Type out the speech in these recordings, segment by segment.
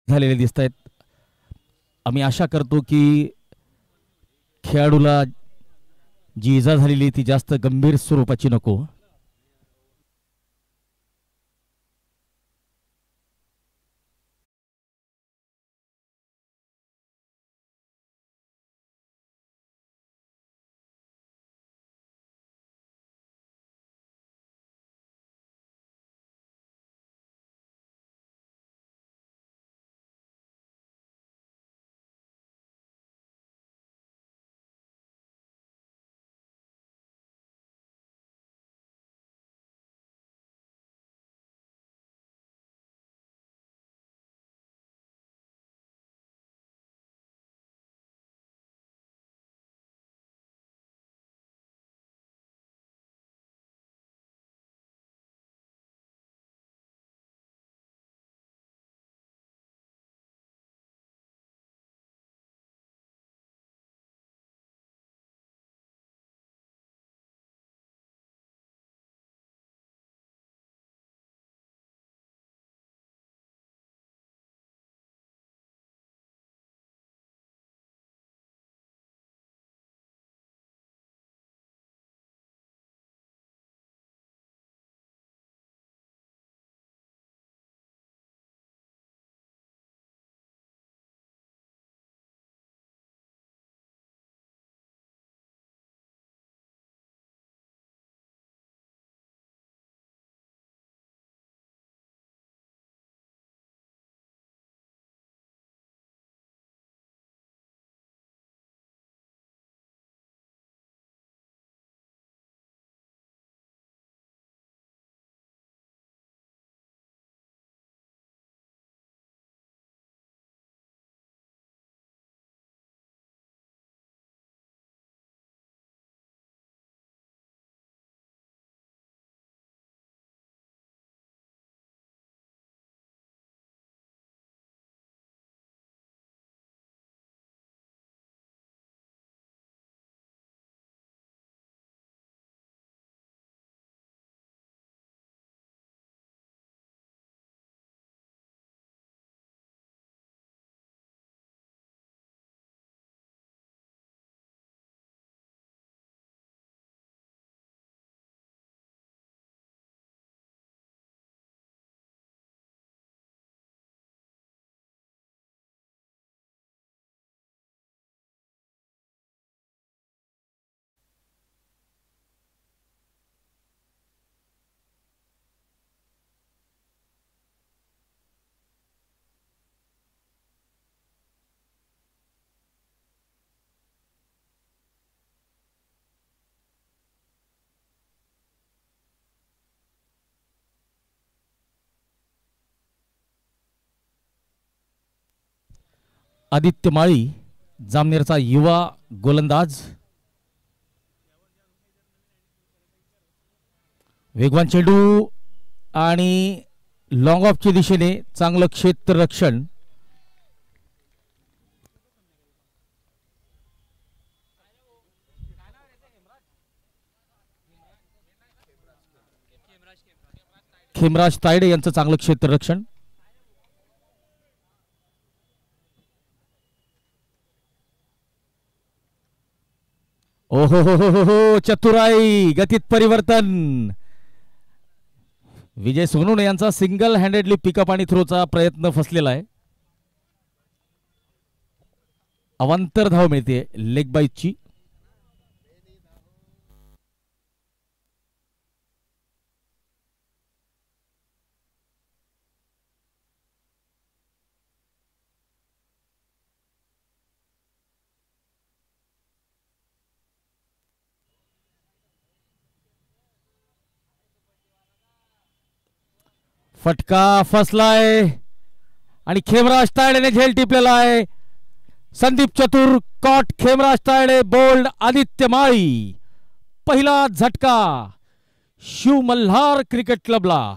झालेले दिसत आहेत. आम्ही आशा करतो की खेळाडूला जी इजा झालेली ती जास्त गंभीर स्वरूपाची नको. आदित्य माळी जामनेरचा युवा गोलंदाज. वेगवान चेंडू आणि लॉंग ऑफच्या दिशेने चांगलं क्षेत्ररक्षण. खेमराज तायडे यांचं चांगलं क्षेत्ररक्षण. ओहो हो हो हो हो, चतुराई, गतीत परिवर्तन. विजय सोनवणे यांचा सिंगल हँडेडली पिकअप आणि थ्रोचा प्रयत्न फसलेला आहे. अवांतर धाव मिळते लेग बाईची. फटका फसलाय आणि खेमराज तायडेने झेल टिपलेला आहे. संदीप चतुर कॉट, खेमराज तायडे बोल्ड, आदित्य माळी. पहिला झटका शिव मल्हार क्रिकेट क्लबला.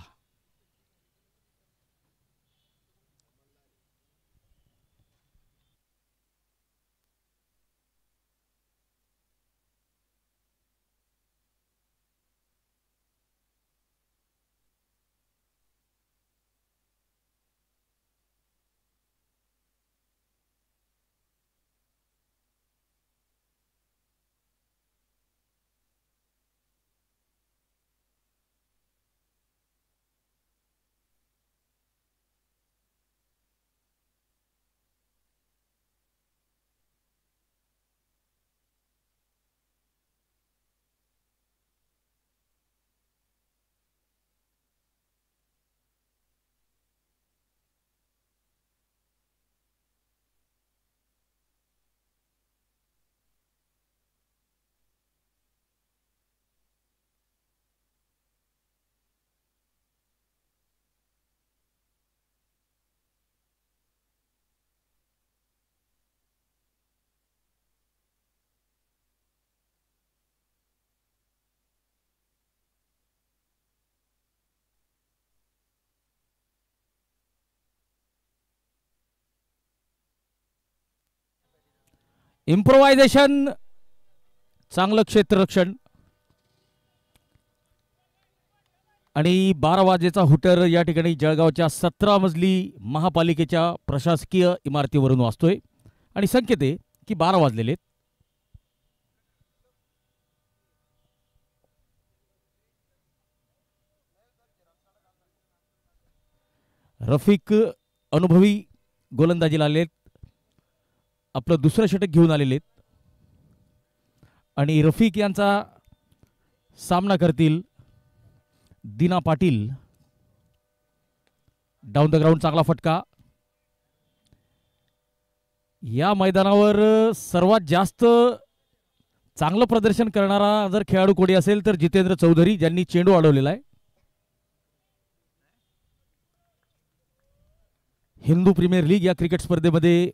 इम्प्रोव्हायझेशन, चांगलं क्षेत्ररक्षण आणि 12 वाजेचा हुटर या ठिकाणी जळगावच्या 17 मजली महापालिकेच्या प्रशासकीय इमारतीवरून वाजतोय आणि संकेत आहे की 12 वाजलेले. रफिक अनुभवी गोलंदाजीला आलेत, आपलं दुसरं षटक घेऊन आलेले आणि रफिक यांचा सामना करतील दीना पाटील. डाऊन द ग्राउंड चांगला फटका. या मैदानावर सर्वात जास्त चांगलं प्रदर्शन करणारा जर खेळाडू कोणी असेल तर जितेंद्र चौधरी, ज्यांनी चेंडू अडवलेला आहे. हिंदू प्रीमियर लीग या क्रिकेट स्पर्धेमध्ये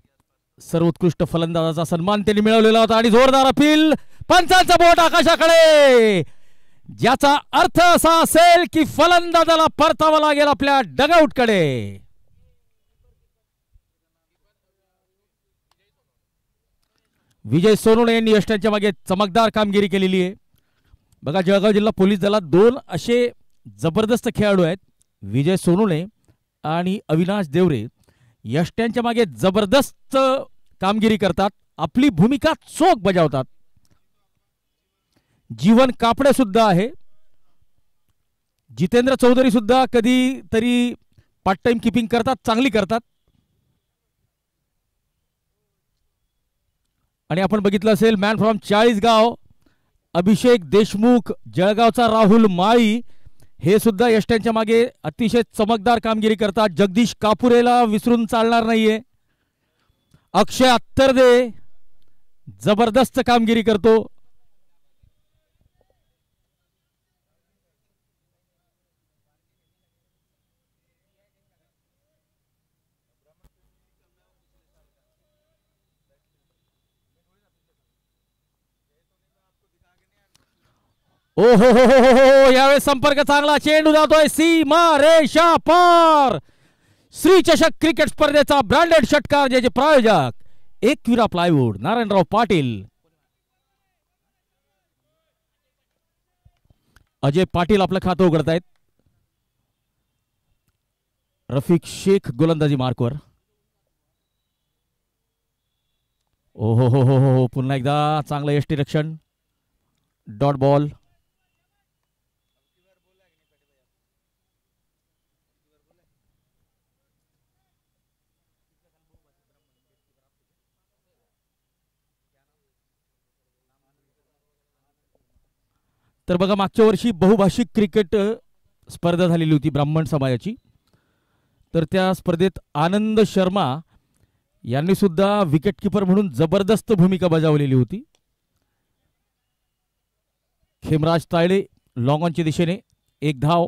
सर्वोत्कृष्ट फलंदाजाचा सन्मान त्यांनी मिळवलेला होता आणि जोरदार अपील, पंचांचा बोट आकाशाकडे, ज्याचा अर्थ असा असेल की फलंदाजाला परतावं लागेल आपल्या डगआउटकडे. विजय सोनवणे यांनी यष्टांच्या मागे चमकदार कामगिरी केलेली आहे. बघा, जळगाव जिल्हा पोलीस दलात 2 असे जबरदस्त खेळाडू आहेत, विजय सोनवणे आणि अविनाश देवरे. यष्टांच्या मागे जबरदस्त कामगिरी करतात, आपली भूमिका चोख बजावतात. जीवन कापडे सुद्धा आहे. जितेंद्र चौधरी सुद्धा कधी तरी पार्ट टाइम किपिंग करतात, चांगली करतात. आणि आपण बघितलं असेल मॅन फ्रॉम चाळीसगाव अभिषेक देशमुख, जळगावचा राहुल माळी, हे सुद्धा यष्टांच्या मागे अतिशय चमकदार कामगिरी करतात. जगदीश कापुरेला विसरून चालणार नाहीये. अक्षय अत्तरदे जबरदस्त कामगिरी करतो. ओ हो हो हो हो, यावेळेस संपर्क चांगला, चेंडू जातोय सीमा रेषा पार. श्री चषक क्रिकेट स्पर्धेचा ब्रँडेड षटकार, ज्याचे प्रायोजक एकविरा प्लायवूड, नारायणराव पाटील. अजय पाटील आपलं खातं उघडतायत. रफिक शेख गोलंदाजी मार्कवर. ओ हो हो हो हो, पुन्हा एकदा चांगलं यष्टी रक्षण, डॉट बॉल. तर बघा, मागच्या वर्षी बहुभाषिक क्रिकेट स्पर्धा झालेली होती ब्राह्मण समाजाची. तर त्या स्पर्धेत आनंद शर्मा यांनी सुद्धा विकेट कीपर म्हणून जबरदस्त भूमिका बजावलेली होती. खेमराज तायडे लॉंग ऑनच्या दिशेने 1 धाव.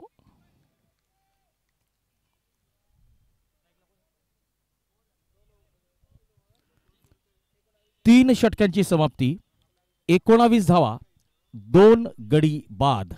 तीन षटकांची समाप्ती, 19 धावा, 2 गडी बाद.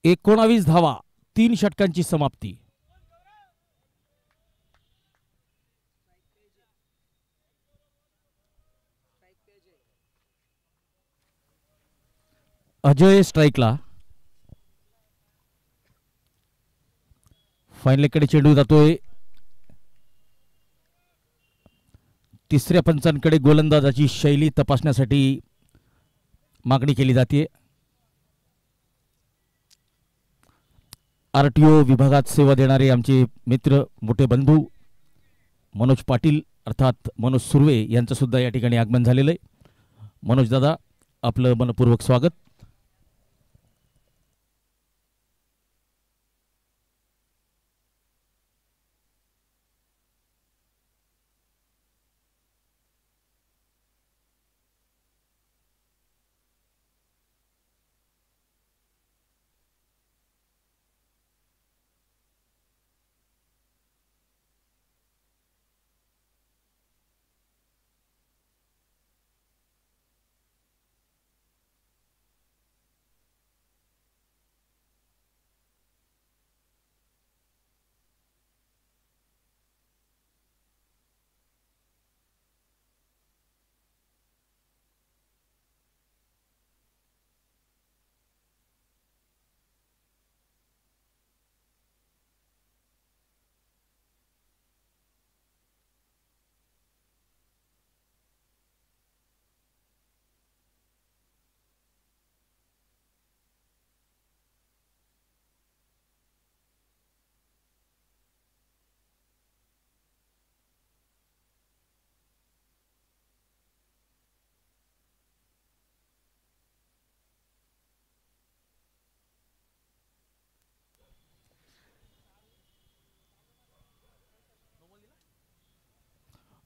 एकोणावीस धावा, 3 षटकांची समाप्ती. अजय स्ट्राइकला. फायनलकडे चेंडू जातोय. तिसऱ्या पंचांकडे गोलंदाजाची शैली तपासण्यासाठी मागणी केली जाते. आरटीओ विभागात सेवा देणारे आमचे मित्र, मोठे बंधू मनोज पाटील अर्थात मनोज सुर्वे यांचं सुद्धा या ठिकाणी आगमन झालेलं आहे. मनोज दादा, आपलं मनपूर्वक स्वागत.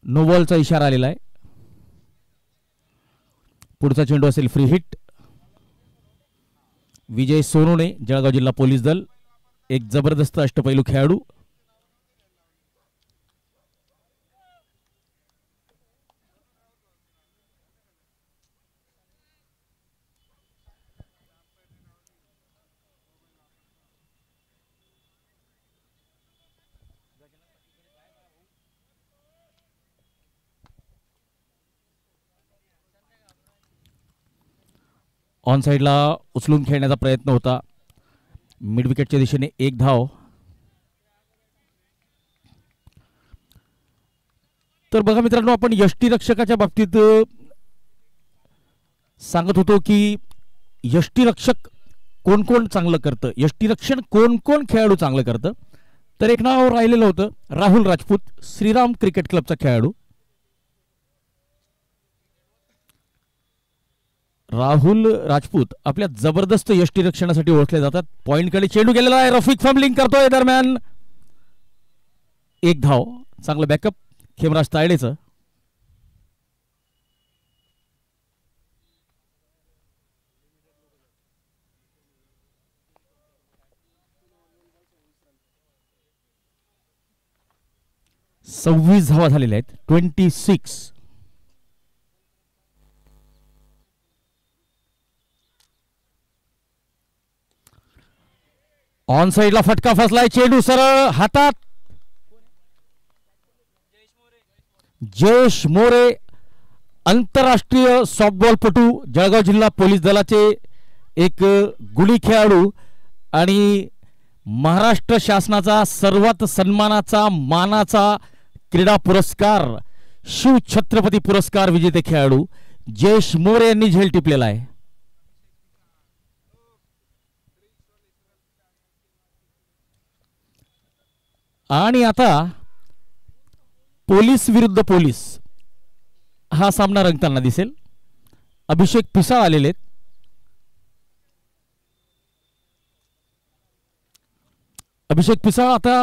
नो बॉलचा इशारा आलेला आहे. पुढचा चेंडू असेल फ्री हिट. विजय सोनोने, जळगाव जिल्हा पोलीस दल, एक जबरदस्त अष्टपैलू खेळाडू. ऑन साइडला उचलून खेळण्याचा प्रयत्न होता. मिड विकेटच्या दिशेने एक धाव. तर बघा मित्रांनो, आपण यष्टीरक्षकाच्या बाबतीत सांगत होतो की यष्टीरक्षक कोण कोण चांगलं करतं, यष्टीरक्षण कोण कोण खेळाडू चांगलं करतं. तर एक नाव राहिलेलं होतं, राहुल राजपूत, श्रीराम क्रिकेट क्लबचा खेळाडू. राहुल राजपूत आपल्या जबरदस्त यष्टीरक्षणासाठी ओळखले जातात. पॉइंटकडे चेंडू गेलेला आहे. रफिक फंबलिंग करतोय. दरम्यान एक धाव. चांगलं बॅकअप खेमराज तायडेचं. सव्वीस धावा झालेल्या आहेत. 26. ऑन साइडला फटका फसलाय. चेंडू सरळ हातात. जयेश मोरे, आंतरराष्ट्रीय सॉफ्टबॉलपटू, जळगाव जिल्हा पोलीस दलाचे एक गुणी खेळाडू आणि महाराष्ट्र शासनाचा सर्वात सन्मानाचा मानाचा क्रीडा पुरस्कार शिवछत्रपती पुरस्कार विजेते खेळाडू जयेश मोरे यांनी झेल टिपलेला आहे. आणि आता पोलीस विरुद्ध पोलीस हा सामना रंगताना दिसेल. अभिषेक पिसाळ आलेले आहेत. अभिषेक पिसाळ आता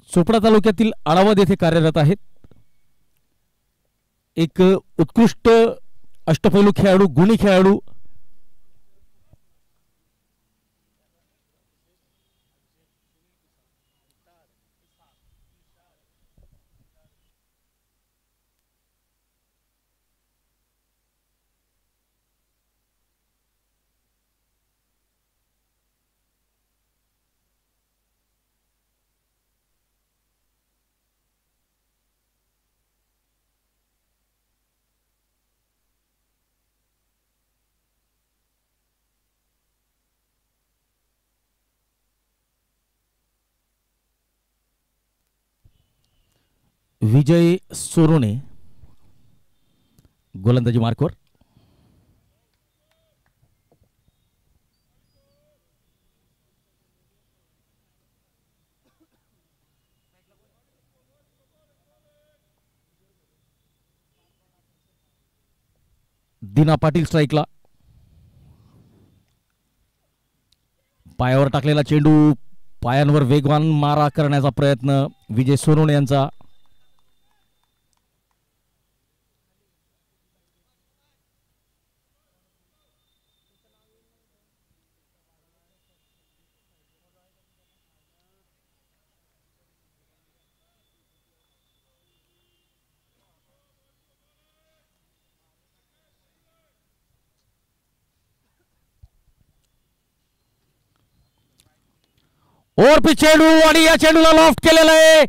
चोपडा तालुक्यातील आळावद येथे कार्यरत आहेत. एक उत्कृष्ट अष्टपैलू खेळाडू, गुणी खेळाडू. विजय सोरोने गोलंदाजी मार्कवर. दिना पाटील स्ट्राईकला. पायावर टाकलेला चेंडू, पायांवर वेगवान मारा करण्याचा प्रयत्न विजय सोनोने यांचा. और पी चेंडू आणि या चेंडूला लॉफ्ट केलेला आहे.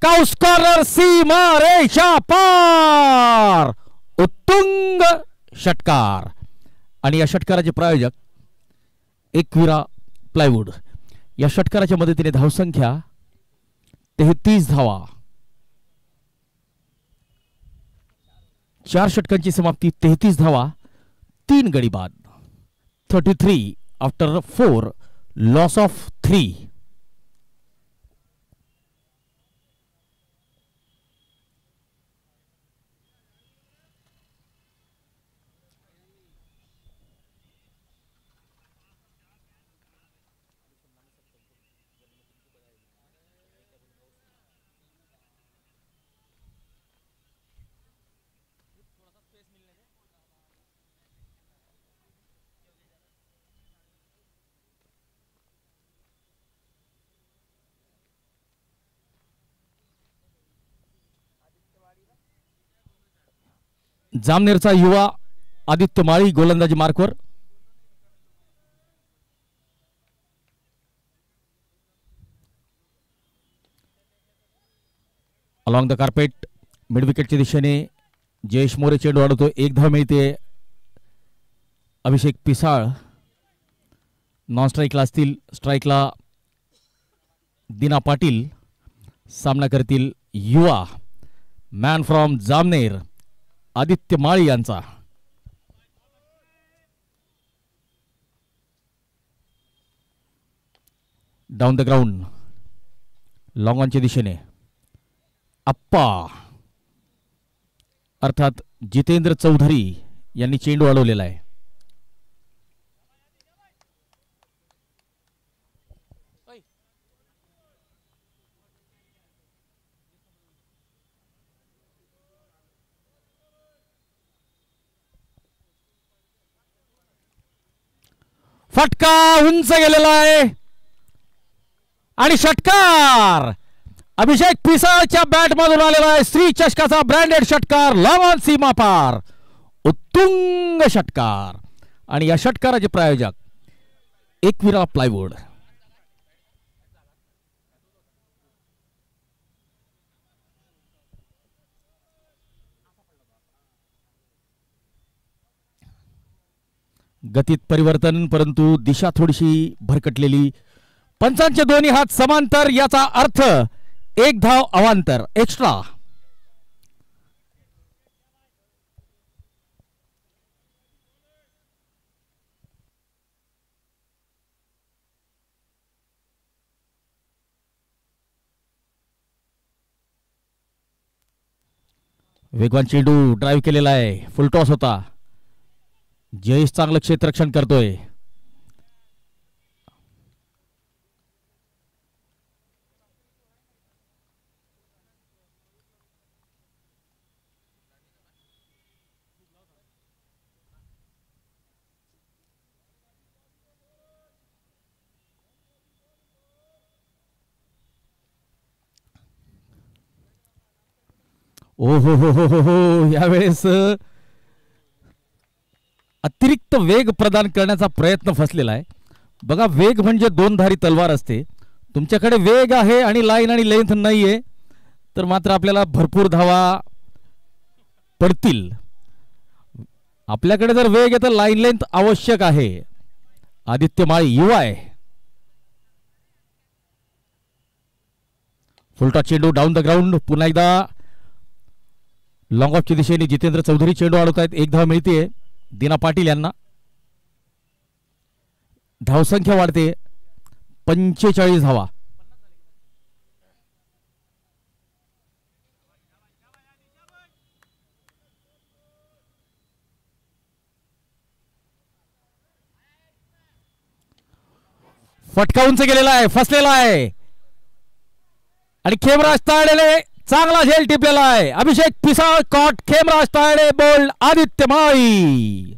काउस कॉर्नर, सीमा रेषा पार, उत्तुंग षटकार. आणि या षटकाराचे प्रायोजक एकविरा प्लायवूड. या षटकाराच्या मदतीने धावसंख्या 33 धावा. 4 षटकांची समाप्ती, 33 धावा, 3 गडी बाद. 33 आफ्टर 4, लॉस ऑफ 3. जामनेरचा युवा आदित्य माळी गोलंदाजी मार्कवर. अलॉंग द कार्पेट मिड विकेटच्या दिशेने जयेश मोरे चेंडू अडवतो. एक धाव मिळते. अभिषेक पिसाळ नॉन स्ट्राईकला असतील. स्ट्राईकला दिना पाटील. सामना करतील युवा मॅन फ्रॉम जामनेर आदित्य माळी यांचा. डाऊन द ग्राउंड लॉंग ऑनच्या दिशेने अप्पा अर्थात जितेंद्र चौधरी यांनी चेंडू अडवलेला आहे. फटका उंच गेलेला आहे आणि षटकार अभिषेक पिसाळच्या बॅट मधून आलेला आहे. श्री चषकाचा ब्रँडेड षटकार लॉंग ऑन सीमा पार उत्तुंग षटकार. आणि या षटकाराचे प्रायोजक एकविरा प्लायवूड. गतीत परिवर्तन परंतु दिशा थोडीशी भरकटलेली. पंचांचे दोन्ही हात समांतर याचा अर्थ एक धाव अवांतर एक्स्ट्रा. वेगवान चेंडू ड्राईव्ह केलेला आहे. फुलटॉस होता. जयेश चांगलं क्षेत्ररक्षण करतोय. ओ हो यावेळेस अतिरिक्त वेग प्रदान करण्याचा प्रयत्न फसलेला आहे. बघा वेग म्हणजे दोनधारी तलवार असते. तुमच्याकडे वेग आहे आणि लाईन आणि लेंथ नाहीये तर मात्र आपल्याला भरपूर धावा पडतील. आपल्याकडे जर वेग आहे तर लाईन लेंथ आवश्यक आहे. आदित्य माळी युवा आहे. फुलटॉस चेंडू डाऊन द ग्राउंड. पुन्हा एकदा लॉंग ऑफच्या दिशेने जितेंद्र चौधरी चेंडू अडवत आहेत. एक धाव मिळते दिना पाटील यांना. धावसंख्या वाढते 45 धावा. फटका उंच गेलेला आहे. फसलेला आहे आणि खेमराज तायडे चांगला झेल टिपलेला आहे. अभिषेक पिसाळ कॉट. खेमराज तायडे बोल्ड आदित्य माळी.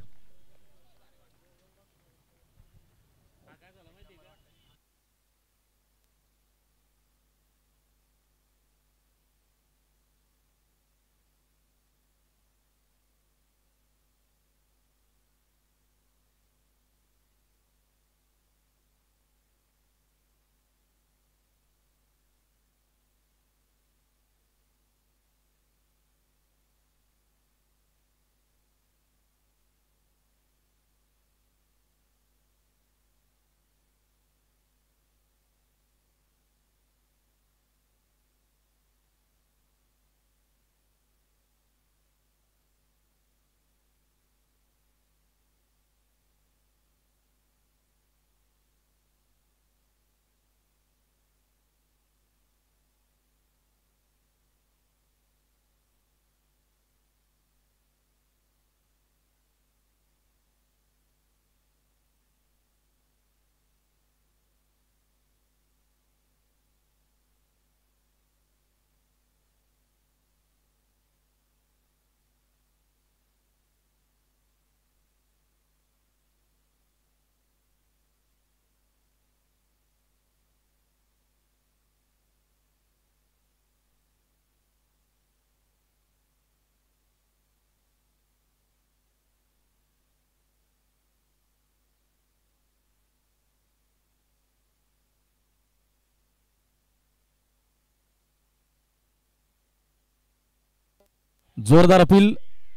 जोरदार अपील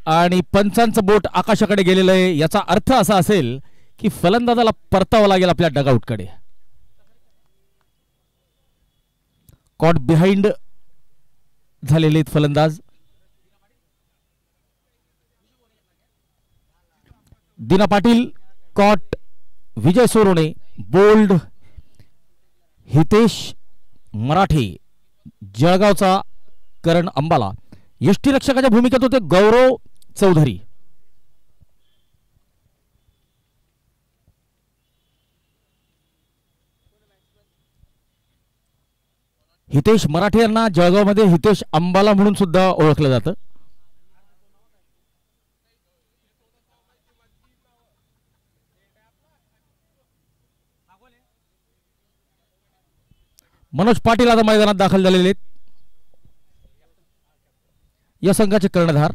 आणि पंचांचं बोट आकाशाकडे गेलेलं आहे. याचा अर्थ असा असेल की फलंदाजाला परतावं लागेल आपल्या डगआउटकडे. कॉट बिहाइंड झालेले आहेत फलंदाज. दिना पाटील कॉट, विजय सोरोने बोल्ड, हितेश मराठे जळगावचा करण अंबाला. यष्टीरक्षकाच्या भूमिकेत होते गौरव चौधरी. हितेश मराठे यांना जळगावमध्ये हितेश अंबाला म्हणून सुद्धा ओळखलं जातं. मनोज पाटील आता मैदानात दाखल झालेले आहेत. या संघाचे कर्णधार.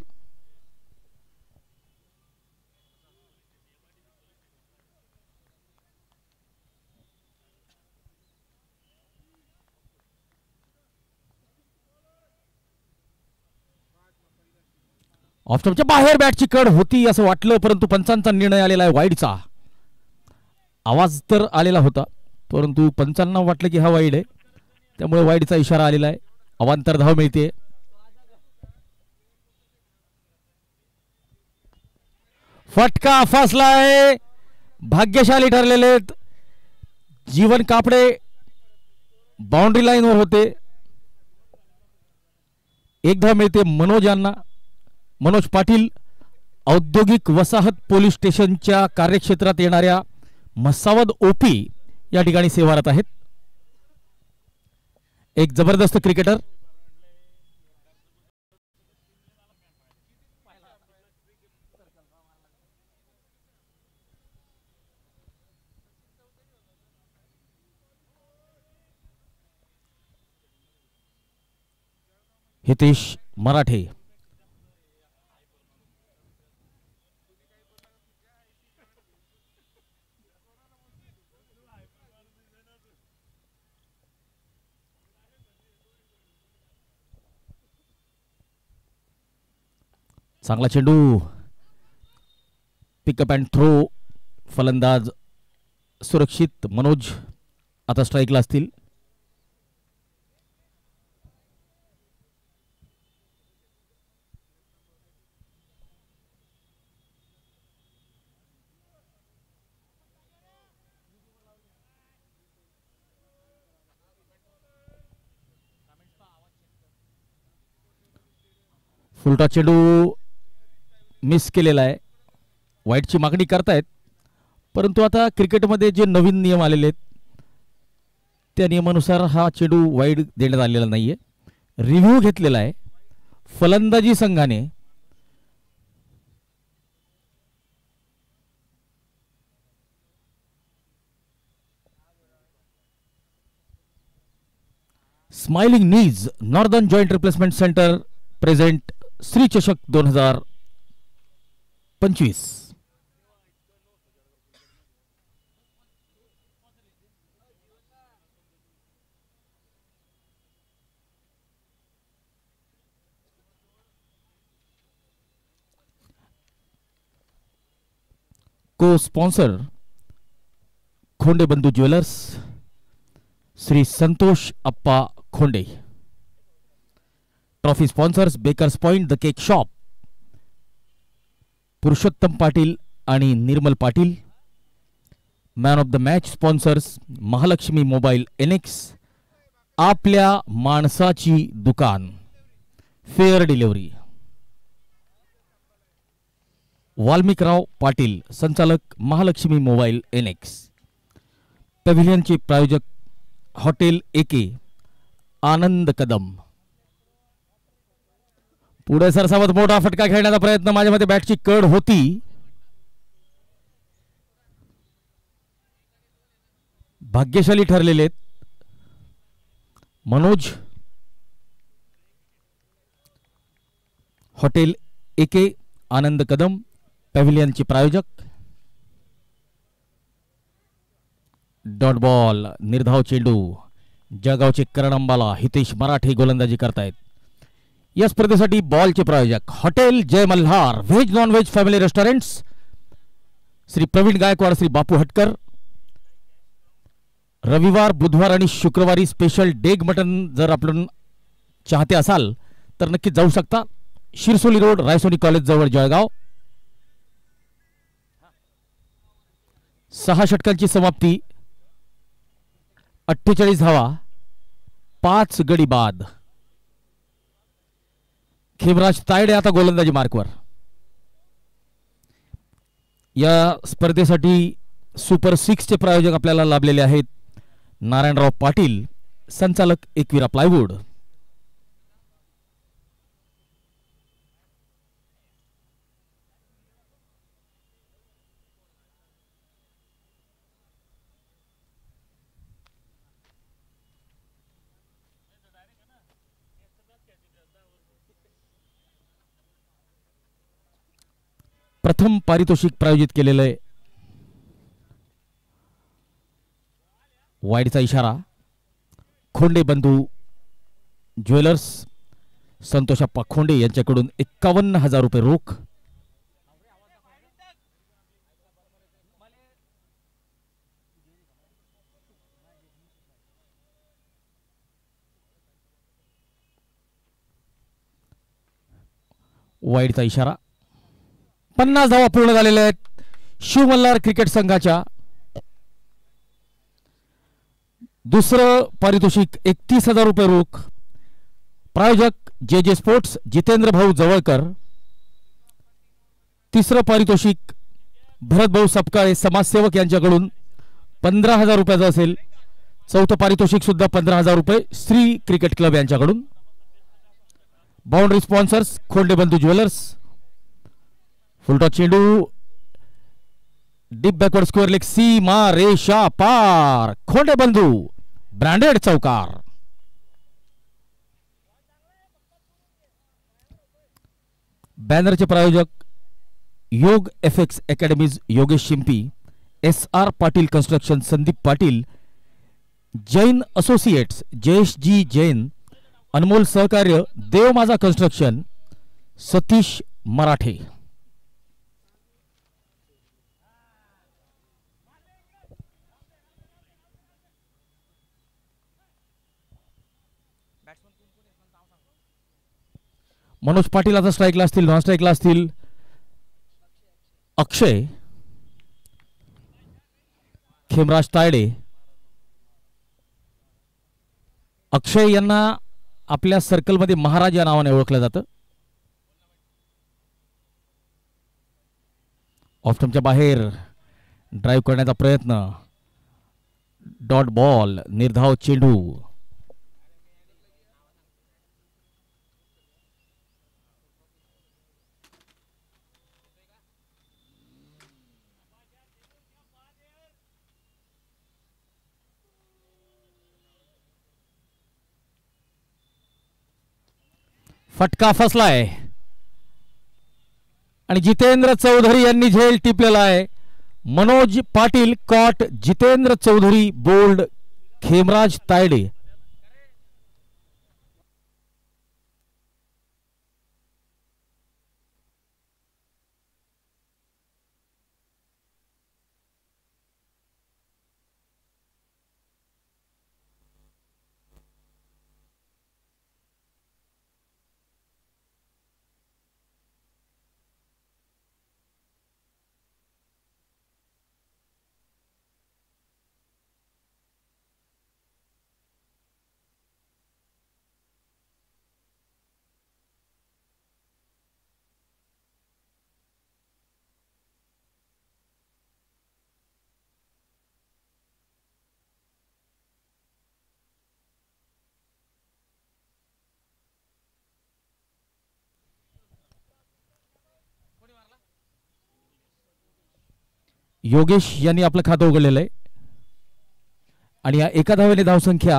ऑफस्टंपच्या बाहेर बॅटची कड होती असं वाटलं, परंतु पंचांचा निर्णय आलेला आहे वाईडचा. आवाज तर आलेला होता परंतु पंचांना वाटलं की हा वाईड आहे, त्यामुळे वाईडचा इशारा आलेला आहे. अवांतर धाव मिळते. फटका फसलाय. भाग्यशाली ठरलेले आहेत. जीवन कापडे बाउंड्री लाईनवर होते. एक धाव मिळते मनोज यांना. मनोज पाटील औद्योगिक वसाहत पोलीस स्टेशनच्या कार्यक्षेत्रात येणाऱ्या मसावद ओपी या ठिकाणी सेवारत आहेत. एक जबरदस्त क्रिकेटर. हितेश मराठे. चांगला चेंडू. Pickup and throw. फलंदाज सुरक्षित. मनोज आता स्ट्राईकला असतील. फुलटा चेंडू मिस केलेला आहे. वाईडची मागणी करतायत, परंतु आता क्रिकेटमध्ये जे नवीन नियम आलेले आहेत त्या नियमानुसार हा चेंडू वाईड देण्यात आलेला नाहीये. रिव्ह्यू घेतलेला आहे फलंदाजी संघाने. Smiling knees northern joint replacement centre present Shri चषक 2025. को sponsor Khonde Bandhu jewellers, Shri Santosh Appa Khonde. Trophy sponsors Bakers Point the cake shop, Purushottam Patil आणि Nirmal Patil. Man of the match sponsors Mahalakshmi mobile annex, आपल्या माणसाची दुकान, फेअर डिलिव्हरी. वाल्मिकराव पाटील संचालक महालक्ष्मी मोबाईल एनेक्स. पॅव्हिलियनचे प्रायोजक हॉटेल एके, आनंद कदम. पुढे सरसावत मोठा फटका खेळण्याचा प्रयत्न. माझ्या मते बॅटची कड होती. भाग्यशाली ठरलेले आहेत मनोज. हॉटेल एके, आनंद कदम पॅव्हिलियनचे प्रायोजक. Dot ball. निर्धाव चेंडू. जळगावचे करण अंबाला. हितेश मराठे गोलंदाजी करतायत. या स्पर्धेसाठी बॉलचे प्रायोजक hotel Jai Malhar veg non veg family restaurants, Shri Pravin Gaikwad, Shri Bapu Hatkar. रविवार, बुधवार आणि शुक्रवारी स्पेशल डेग मटन जर आपण चाहते असाल तर नक्की जाऊ शकता. शिरसोली रोड, रायसोनी कॉलेज जवळ, जळगाव. 6 षटकांची समाप्ती, 48 धावा, 5 गडी बाद. खेमराज तायडे आता गोलंदाजी मार्कवर. या स्पर्धेसाठी सुपर 6 चे प्रायोजक आपल्याला लाभलेले आहेत नारायणराव पाटील, संचालक एकविरा प्लायवूड. प्रथम पारितोषिक प्रायोजित केलेलं आहे. वाईडचा इशारा. खोंडे बंधू ज्वेलर्स, संतोषप्पा खोंडे यांच्याकडून 51,000 रुपये रोख. वाईडचा इशारा. 50 धावा पूर्ण झालेल्या आहेत शिव मल्हार क्रिकेट संघाच्या. दुसरं पारितोषिक 31,000 रुपये रोख. प्रायोजक जे जे स्पोर्ट्स, जितेंद्र भाऊ जवळकर. तिसरं पारितोषिक भरत भाऊ सपकाळे, समाजसेवक यांच्याकडून 15,000 रुपयाचं असेल. चौथं पारितोषिक सुद्धा 15,000 रुपये श्री क्रिकेट क्लब यांच्याकडून. Boundary sponsors Khonde Bandhu jewellers. Full toss चेंडू, डीप बॅकवर्ड स्क्वेअर लेग, सीमा रेषा पार. खोंडे बंधू ब्रँडेड चौकार. बॅनरचे प्रायोजक Yog FX academies Yogesh Shimpi, S R Patil construction Sandeep Patil, Jain associates Jayesh ji Jain, अनमोल सहकार्य देव माझा कन्स्ट्रक्शन, सतीश मराठे. मनोज पाटील आता स्ट्राईकला असतील. नॉन स्ट्राईकला असतील अक्षय, खेमराज तायडे. अक्षय यांना आपल्या सर्कलमध्ये महाराज या नावाने ओळखलं जातं. ऑफस्टंपच्या बाहेर ड्राईव्ह करण्याचा प्रयत्न, डॉट बॉल, निर्धाव चेंडू. फटका फसलाय आणि जितेंद्र चौधरी यांनी झेल टिपलेला आहे. Manoj Patil caught, Jitendra Chaudhari bowled, Khemraj Tayde. योगेश यांनी आपलं खातं उघडलेलं आहे आणि या एका धावेने धावसंख्या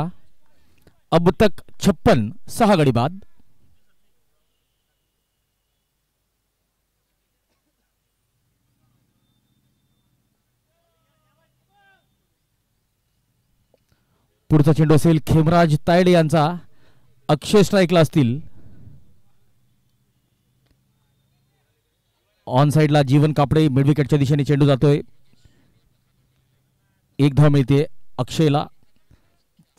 अब तक 56, 6 गडी बाद. पुढचा चेंडू असेल खेमराज तायडे यांचा. अक्षय स्ट्राईकला असतील. ऑन साइडला जीवन कापडे मिड विकेटच्या दिशेने चेंडू जातोय. एक धाव मिळते अक्षयला.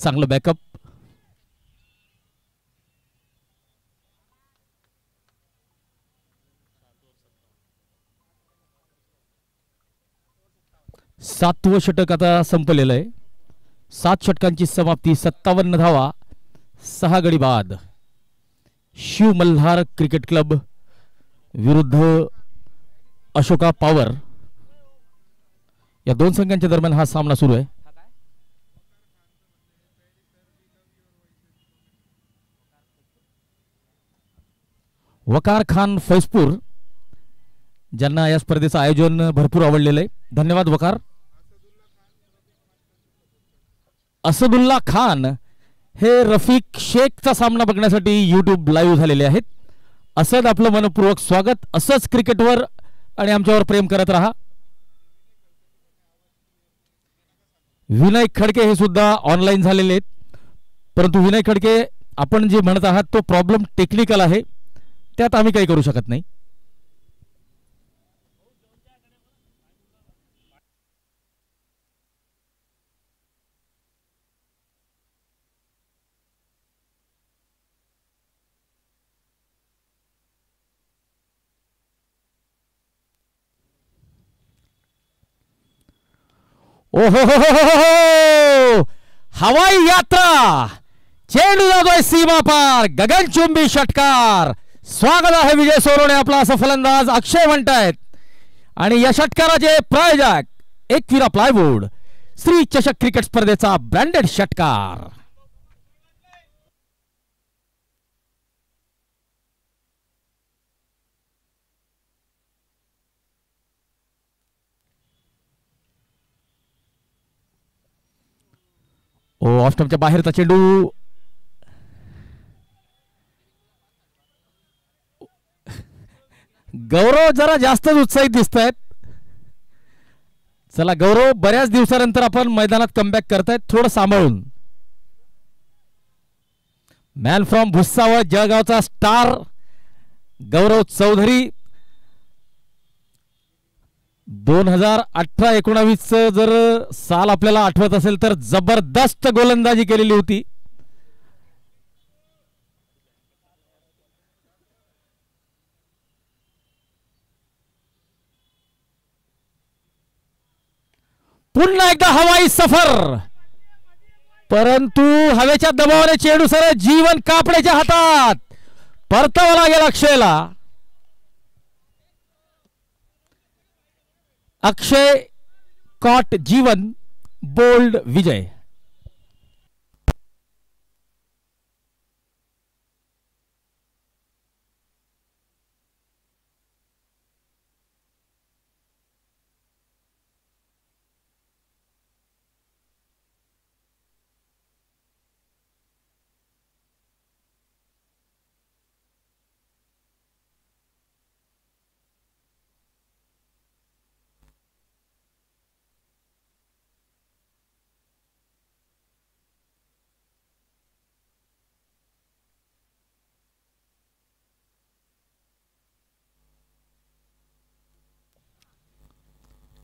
चांगलं बॅकअप. सातवं षटक आता संपलेलं आहे. 7 षटकांची समाप्ती. 57 धावा 6 गडी बाद. शिव मल्हार क्रिकेट क्लब विरुद्ध अशोका पॉवर या दोन संघांच्या दरम्यान हा सामना सुरू आहे. वकार खान फैजपूर ज्यांना या स्पर्धेचं आयोजन भरपूर आवडलेलं आहे. धन्यवाद वकार. असदुल्ला खान हे रफिक शेखचा सामना बघण्यासाठी यूट्यूब लाईव्ह झालेले आहेत. असद आपलं मनपूर्वक स्वागत. असंच क्रिकेटवर आणि आमच्यावर प्रेम करत रहा. विनय खडके हे सुद्धा ऑनलाईन झालेले आहेत. परंतु विनय खडके आपण जे म्हणत आहात तो प्रॉब्लेम टेक्निकल आहे. त्यात आम्ही काही करू शकत नाही. ओहो हवाई यात्रा. चेंडू जातोय सीमा पार. गगनचुंबी षटकार. स्वागत आहे विजय सोरोने आपला असं फलंदाज अक्षय म्हणतायत. आणि या षटकाराचे प्रायोजक एकविरा प्लायवूड श्री चषक क्रिकेट स्पर्धेचा ब्रँडेड षटकार. ऑफ स्टंपच्या बाहेरचा चेंडू. गौरव जरा जास्तच उत्साहित दिसत आहेत. चला गौरव, बऱ्याच दिवसानंतर आपण मैदानात कमबॅक करतायत. थोडं सांभाळून. मॅन फ्रॉम भुसावळ जळगावचा स्टार गौरव चौधरी. 2018-19 जर साल आपल्याला आठवत असेल तर जबरदस्त गोलंदाजी केलेली होती. पुन्हा एकदा हवाई सफर. परंतु हवेच्या दबावाने चेंडू सरळ जीवन कापडेच्या हातात. परतावा लागेल अक्षयला. Akshay caught Jeevan bowled Vijay.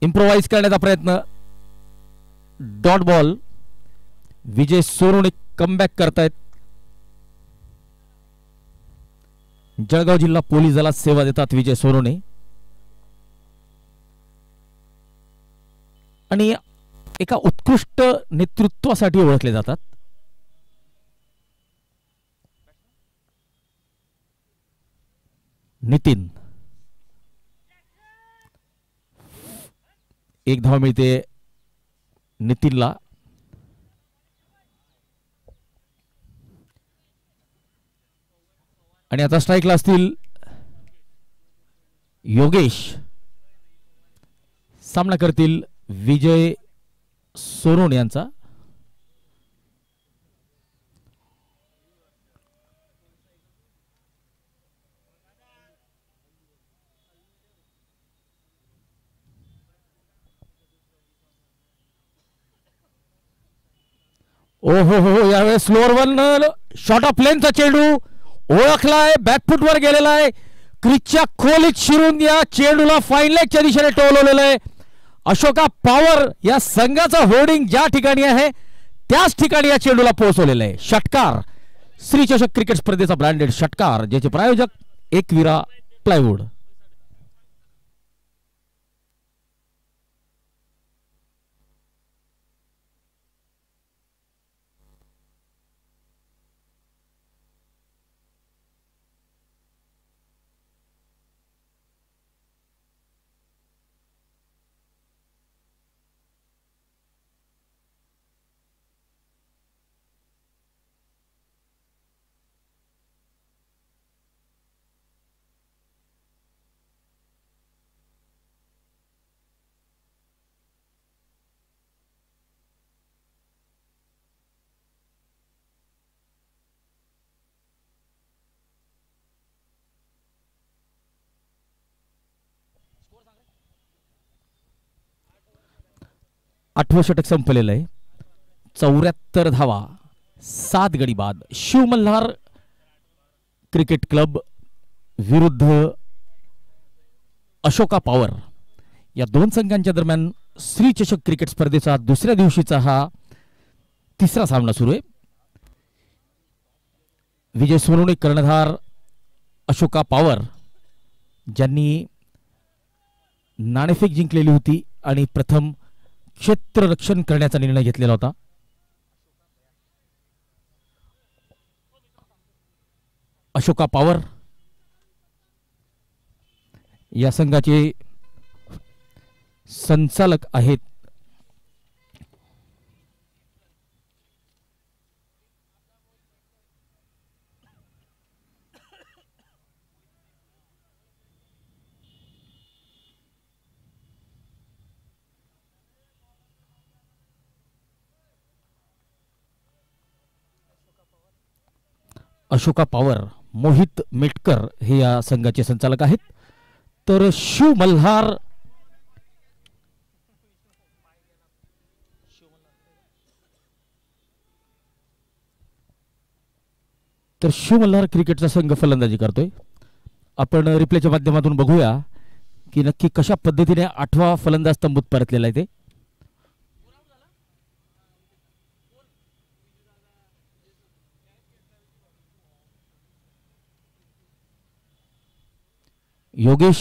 Improvise करण्याचा प्रयत्न. Dot ball. विजय सोरोने कमबॅक करतायत. जळगाव जिल्हा पोलीस दलात सेवा देतात विजय सोरोने. आणि एका उत्कृष्ट नेतृत्वासाठी ओळखले जातात. नितीन. एक धाव मिळते नितीनला. आणि आता स्ट्राईकला असतील योगेश. सामना करतील विजय सोरोने यांचा. ओहो हो, यावेळेस स्लोअर वन शॉर्ट ऑफ लेनचा चेंडू ओळखलाय. बॅकफुट वर गेलेला आहे. क्रिचच्या खोलीत शिरून या चेंडूला फाईन लेगच्या दिशेने टोलवलेलं आहे. अशोका पॉवर या संघाचा होर्डिंग ज्या ठिकाणी आहे त्याच ठिकाणी या चेंडूला पोहोचवलेलं आहे. षटकार, श्री चषक क्रिकेट स्पर्धेचा ब्रँडेड षटकार, ज्याचे प्रायोजक एकविरा प्लायवूड. आठवं षटक संपलेलं आहे. 74 धावा, 7 गडी बाद. शिव मल्हार क्रिकेट क्लब विरुद्ध अशोका पॉवर या दोन संघांच्या दरम्यान श्री चषक क्रिकेट स्पर्धेचा दुसऱ्या दिवशीचा हा तिसरा सामना सुरू आहे. विजय सोनवणे कर्णधार अशोका पॉवर ज्यांनी नाणेफेक जिंकलेली होती आणि प्रथम क्षेत्ररक्षण करण्याचा निर्णय घेतलेला होता. अशोका पॉवर या संघाचे संचालक आहेत अशोका पॉवर मोहित मेटकर हे या संघाचे संचालक आहेत. तर शिव मल्हार क्रिकेटचा संघ फलंदाजी करतोय. आपण रिप्लेच्या माध्यमातून बघूया की नक्की कशा पद्धतीने 8वा फलंदाज तंबूत परतलेला आहे ते. योगेश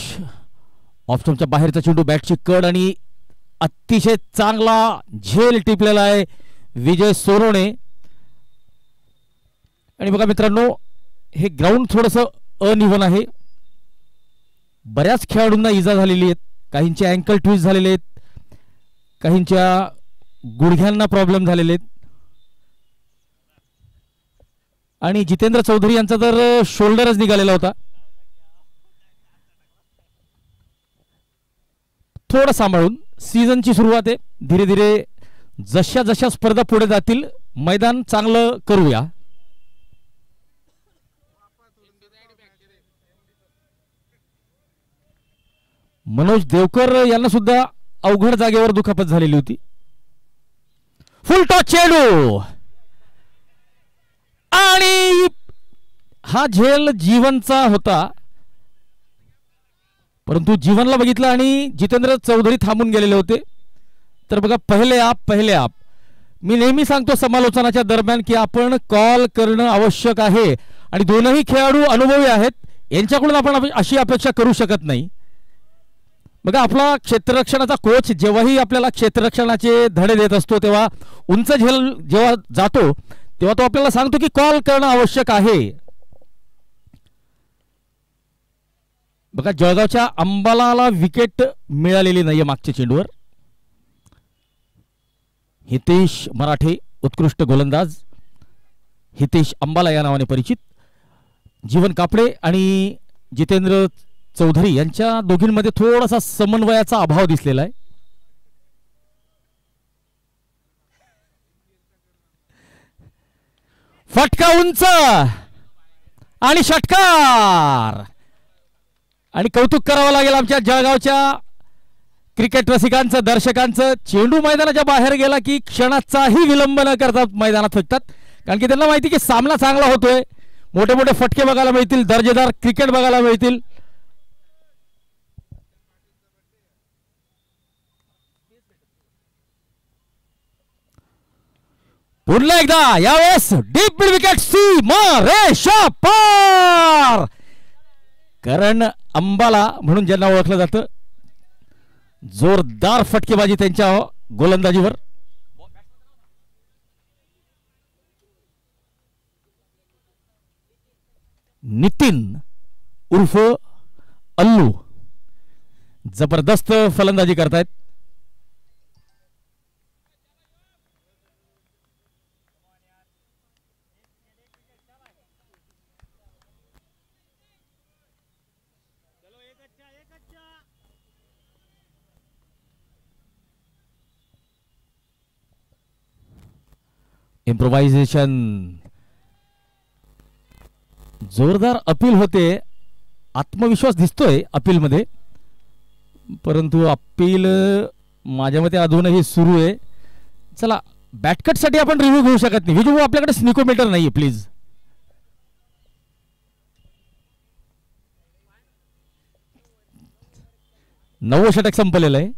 ऑफस्टंपच्या बाहेरचा चेंडू, बॅटची कड आणि अतिशय चांगला झेल टिपलेला आहे विजय सोनवणे. आणि बघा मित्रांनो, हे ग्राउंड थोडंसं अनइव्हन आहे. बऱ्याच खेळाडूंना इजा झालेली आहेत. काहींचे अँकल ट्विस्ट झालेले आहेत, काहींच्या गुडघ्यांना प्रॉब्लेम झालेले आहेत. आणि जितेंद्र चौधरी यांचा तर शोल्डरच निघालेला होता. थोडं सांभाळून, सीझनची सुरुवात आहे. धीरे धीरे जशा जशा स्पर्धा पुढे जातील मैदान चांगलं करूया. मनोज देवकर यांना सुद्धा अवघड जागेवर दुखापत झालेली होती. फुल टॉस चेंडू आणि हा झेल जीवनचा होता, परंतु जीवनला बघितलं आणि जितेंद्र चौधरी थांबून गेलेले होते. तर बघा, पहिले आप मी नेहमी सांगतो समालोचनाच्या दरम्यान की आपण कॉल करणं आवश्यक आहे आणि दोनही खेळाडू अनुभवी आहेत, यांच्याकडून आपण अशी अपेक्षा करू शकत नाही. बघा, आपला क्षेत्ररक्षणाचा कोच जेव्हाही आपल्याला क्षेत्ररक्षणाचे धडे देत असतो तेव्हा उंच झेल जेव्हा जातो तेव्हा तो आपल्याला सांगतो की कॉल करणं आवश्यक आहे. बघा, जळगावच्या अंबालाला विकेट मिळालेली नाहीये मागच्या चेंडूवर. हितेश मराठे उत्कृष्ट गोलंदाज, हितेश अंबाला या नावाने परिचित. जीवन कापडे आणि जितेंद्र चौधरी यांच्या दोघींमध्ये थोडासा समन्वयाचा अभाव दिसलेला आहे. फटका उंच आणि षटकार. आणि कौतुक करावं लागेल आमच्या जळगावच्या क्रिकेट रसिकांचं, दर्शकांचं. चेंडू मैदानाच्या बाहेर गेला की क्षणाचाही विलंब न करता मैदानात फेकतात, कारण की त्यांना माहिती की सामना चांगला होतोय, मोठे मोठे फटके बघायला मिळतील, दर्जेदार क्रिकेट बघायला मिळतील. पुन्हा एकदा यावेळेस डीप मिड विकेट सी रेषा पार. करण अंबाला म्हणून ज्यांना ओळखलं जातं, जोरदार फटकेबाजी त्यांच्या गोलंदाजीवर. नितीन उर्फ अल्लू जबरदस्त फलंदाजी करतायत. इम्प्रोवायझेशन जोरदार अपील होते. आत्मविश्वास दिसतोय अपील मध्ये, परंतु अपील माझ्या मते अजूनही सुरू आहे. चला, बॅटकट साठी आपण रिव्ह्यू घेऊ शकत नाही. विजू, आपल्याकडे स्निकोमीटर नाहीये प्लीज. नववं षटक संपलेलं आहे.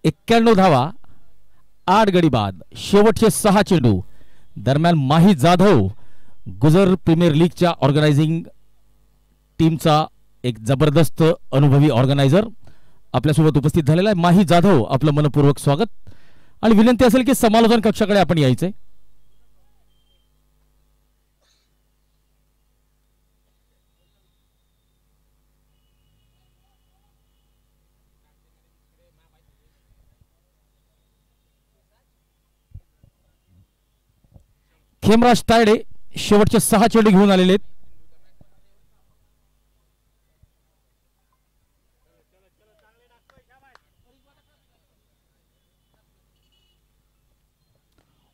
91 धावा, 8 गडी बाद, शेवटचे 6 चेंडू. दरम्यान माही जाधव गुजर प्रीमियर लीगच्या ऑर्गनायझिंग टीमचा एक जबरदस्त अनुभवी ऑर्गनायझर आपल्यासोबत उपस्थित झालेला आहे. माही जाधव, आपलं मनपूर्वक स्वागत. आणि विनंती असेल की समालोचन कक्षाकडे आपण यायचंय. खेमराज तायडे शेवटचे 6 चेंडू घेऊन आलेले आहेत.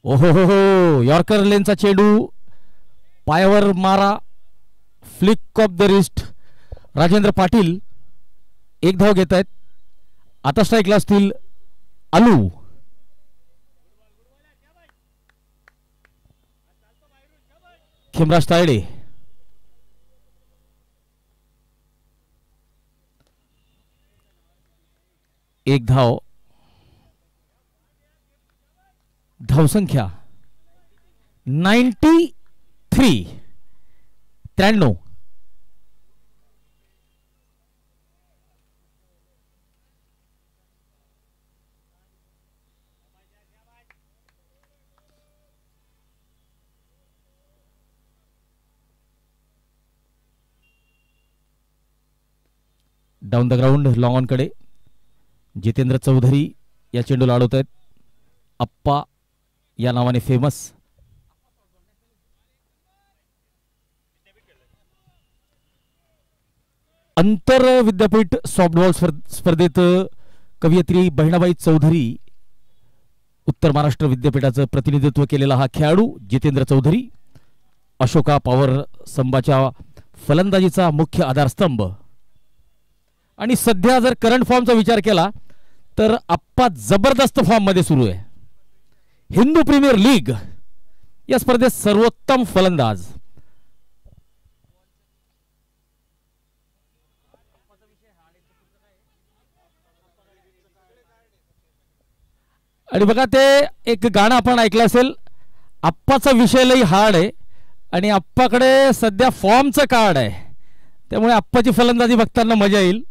ओहो हो हो, यॉर्कर लेनचा चेंडू, पायावर मारा, flick of the wrist. Rajendra Patil 1 धाव घेत आहेत. आता स्ट्राईकला असतील अलू. खेमराज तायडे 1 धाव. धावसंख्या 93. Down the ground long on कडे जितेंद्र चौधरी या चेंडूला अडवत आहेत. अप्पा या नावाने फेमस. अंतर विद्यापीठ सॉफ्टबॉल स्पर्धेत कवयित्री बहिणाबाई चौधरी उत्तर महाराष्ट्र विद्यापीठाचं प्रतिनिधित्व केलेला हा खेळाडू जितेंद्र चौधरी अशोका पॉवर संघाच्या फलंदाजीचा मुख्य आधारस्तंभ. आणि सध्या जर करंट फॉर्मचा विचार केला तर आप्पा जबरदस्त फॉर्म मध्ये सुरू आहे. हिंदू प्रीमियर लीग या स्पर्धेत सर्वोत्तम फलंदाज. आणि बघा, ते एक गाणं आपण ऐकलं असेल, आप्पाचा विषय लई हार्ड आहे आणि आप्पाकडे सध्या फॉर्मचं कार्ड आहे, त्यामुळे आप्पाची फलंदाजी बघताना मजा येईल.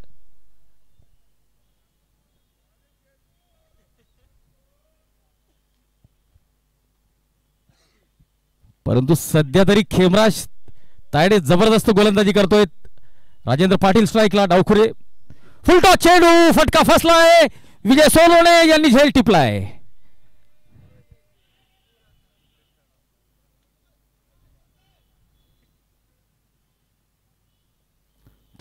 परंतु सध्या तरी खेमराज तायडे जबरदस्त गोलंदाजी करतोय. राजेंद्र पाटील स्ट्राईकला, डावखुरे फुलटॉस चेंडू, फटका फसलाय. विजय सोलोने यांनी झेल टिपलाय.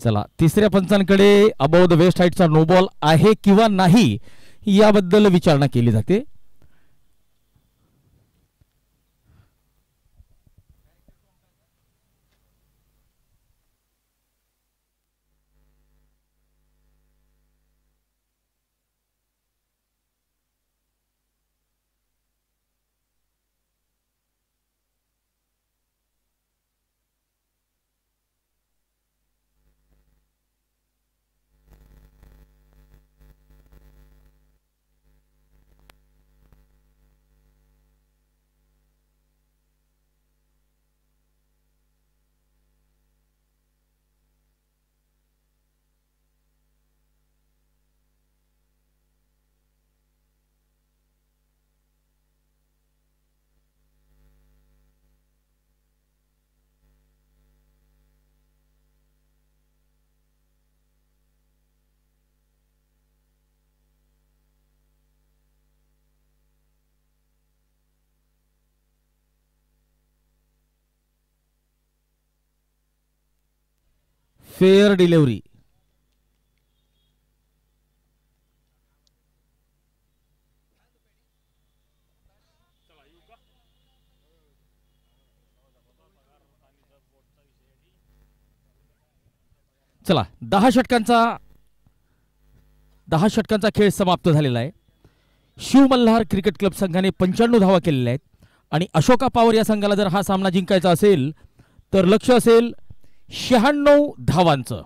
चला, तिसऱ्या पंचांकडे अबोव द वेस्ट हाईटचा नो बॉल आहे किंवा नाही याबद्दल विचारणा केली जाते. Fair delivery. चला 10 षटकांचा खेळ समाप्त झालेला आहे. शिव मल्हार क्रिकेट क्लब संघाने 95 धावा केलेल्या आहेत आणि अशोका पॉवर या संघाला जर हा सामना जिंकायचा असेल तर लक्ष असेल 96 धावांचं.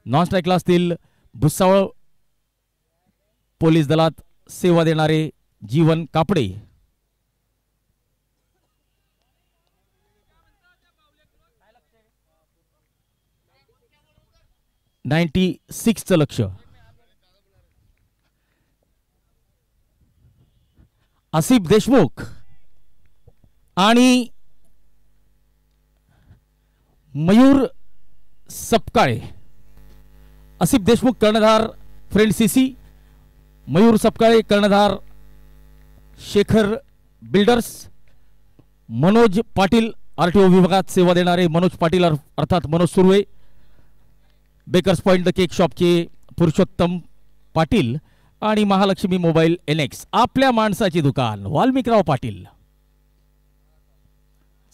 नॉन स्ट्राईकला असतील भुसावळ पोलीस दलात सेवा देणारे जीवन कापडे. चं लक्ष. आसिफ देशमुख आणि मयूर सपकाळे. आसिफ देशमुख कर्णधार फ्रेंड सीसी, मयूर सपकाळे कर्णधार शेखर बिल्डर्स. मनोज पाटील आरटीओ विभागात सेवा देणारे मनोज पाटील अर्थात Manoj Surve. Bakers Point the cake शॉपचे पुरुषोत्तम पाटील आणि महालक्ष्मी मोबाईल NX आपल्या माणसाची दुकान वाल्मिकराव पाटील.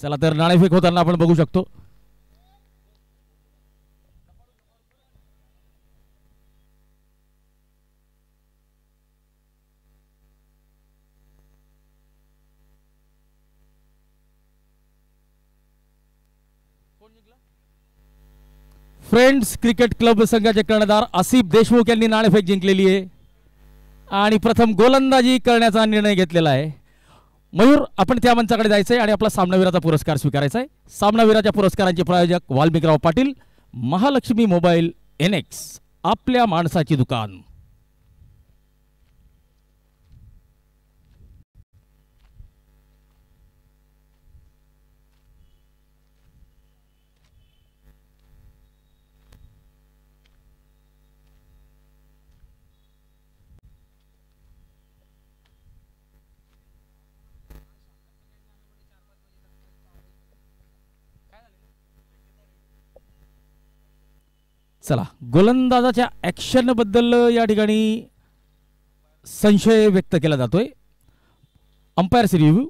चला तर नाणेफेक होताना आपण बघू शकतो. फ्रेंड्स क्रिकेट क्लब संघाचे कर्णधार आसिफ देशमुख यांनी नाणेफेक जिंकलेली आहे आणि प्रथम गोलंदाजी करण्याचा निर्णय घेतलेला आहे. मयूर, आपण त्या मंचाकडे जायचंय आणि आपला सामनावीराचा पुरस्कार स्वीकारायचा आहे. सामनावीराच्या पुरस्कारांचे प्रायोजक वाल्मिकराव पाटील, महालक्ष्मी मोबाईल NX आपल्या माणसाची दुकान. चला, गोलंदाजाच्या ऍक्शन बद्दल या ठिकाणी संशय व्यक्त केला जातोय. Umpires review.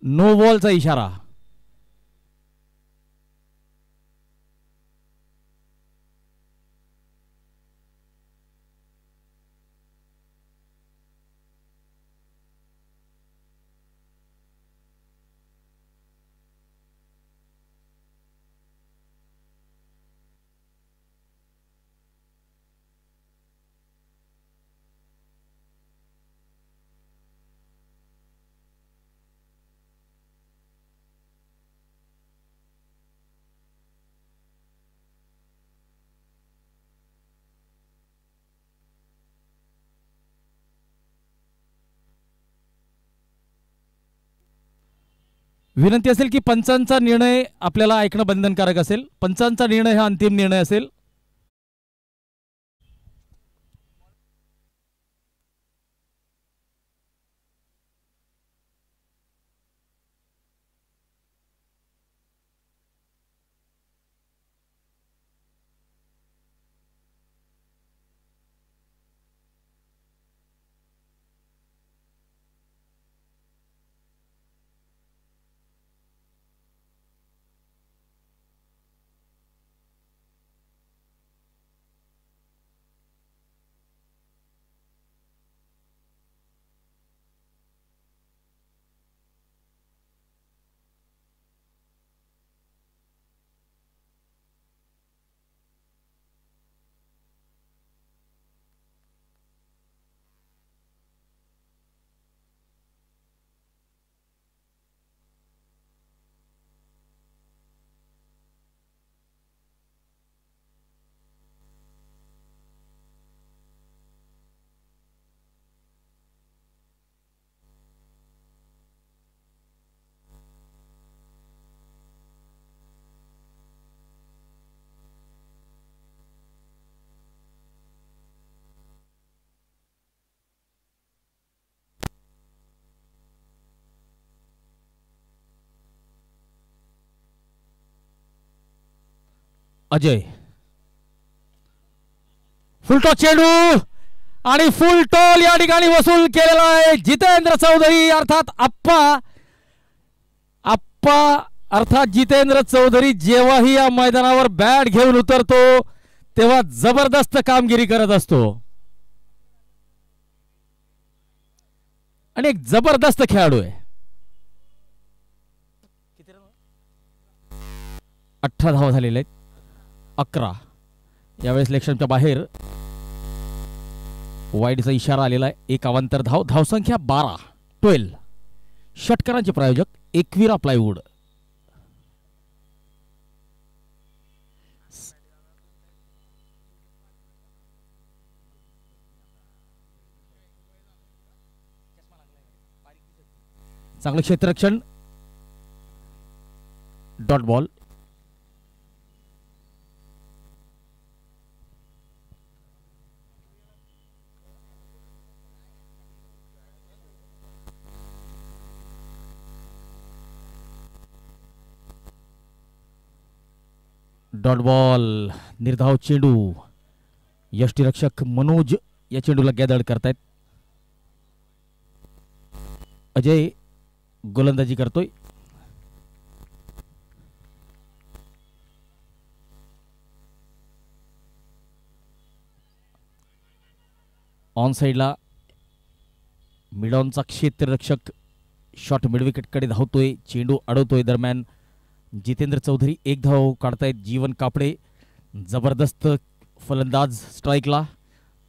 नो बॉलचा इशारा. विनंती असेल की पंचांचा निर्णय आपल्याला ऐकणं बंधनकारक असेल. पंचांचा निर्णय हा अंतिम निर्णय असेल. अजय फुलटॉस चेंडू आणि फुल टॉल या ठिकाणी वसूल केलेला आहे जितेंद्र चौधरी अर्थात अप्पा अप्पा अर्थात जितेंद्र चौधरी जेव्हाही या मैदानावर बॅट घेऊन उतरतो तेव्हा जबरदस्त कामगिरी करत असतो आणि एक जबरदस्त खेळाडू आहे. 18 धावा झालेले आहेत 11. यावेळेस लेक्शनच्या बाहेर वाईडचा इशारा आलेला आहे. एक अवांतर धाव धावसंख्या 12 षटकारांचे प्रायोजक एकविरा प्लायवूड. चांगलं क्षेत्ररक्षण डॉट बॉल. डॉट बॉल निर्धाव चेंडू यष्टीरक्षक मनोज या चेंडूला गॅदर्ड करतायत. अजय गोलंदाजी करतोय. ऑन साइडला मिडॉनचा क्षेत्ररक्षक शॉट मिडविकेटकडे धावतोय. चेंडू अडवतोय. दरम्यान जितेंद्र चौधरी एक धाव काढतायत. जीवन कापडे जबरदस्त फलंदाज स्ट्राइकला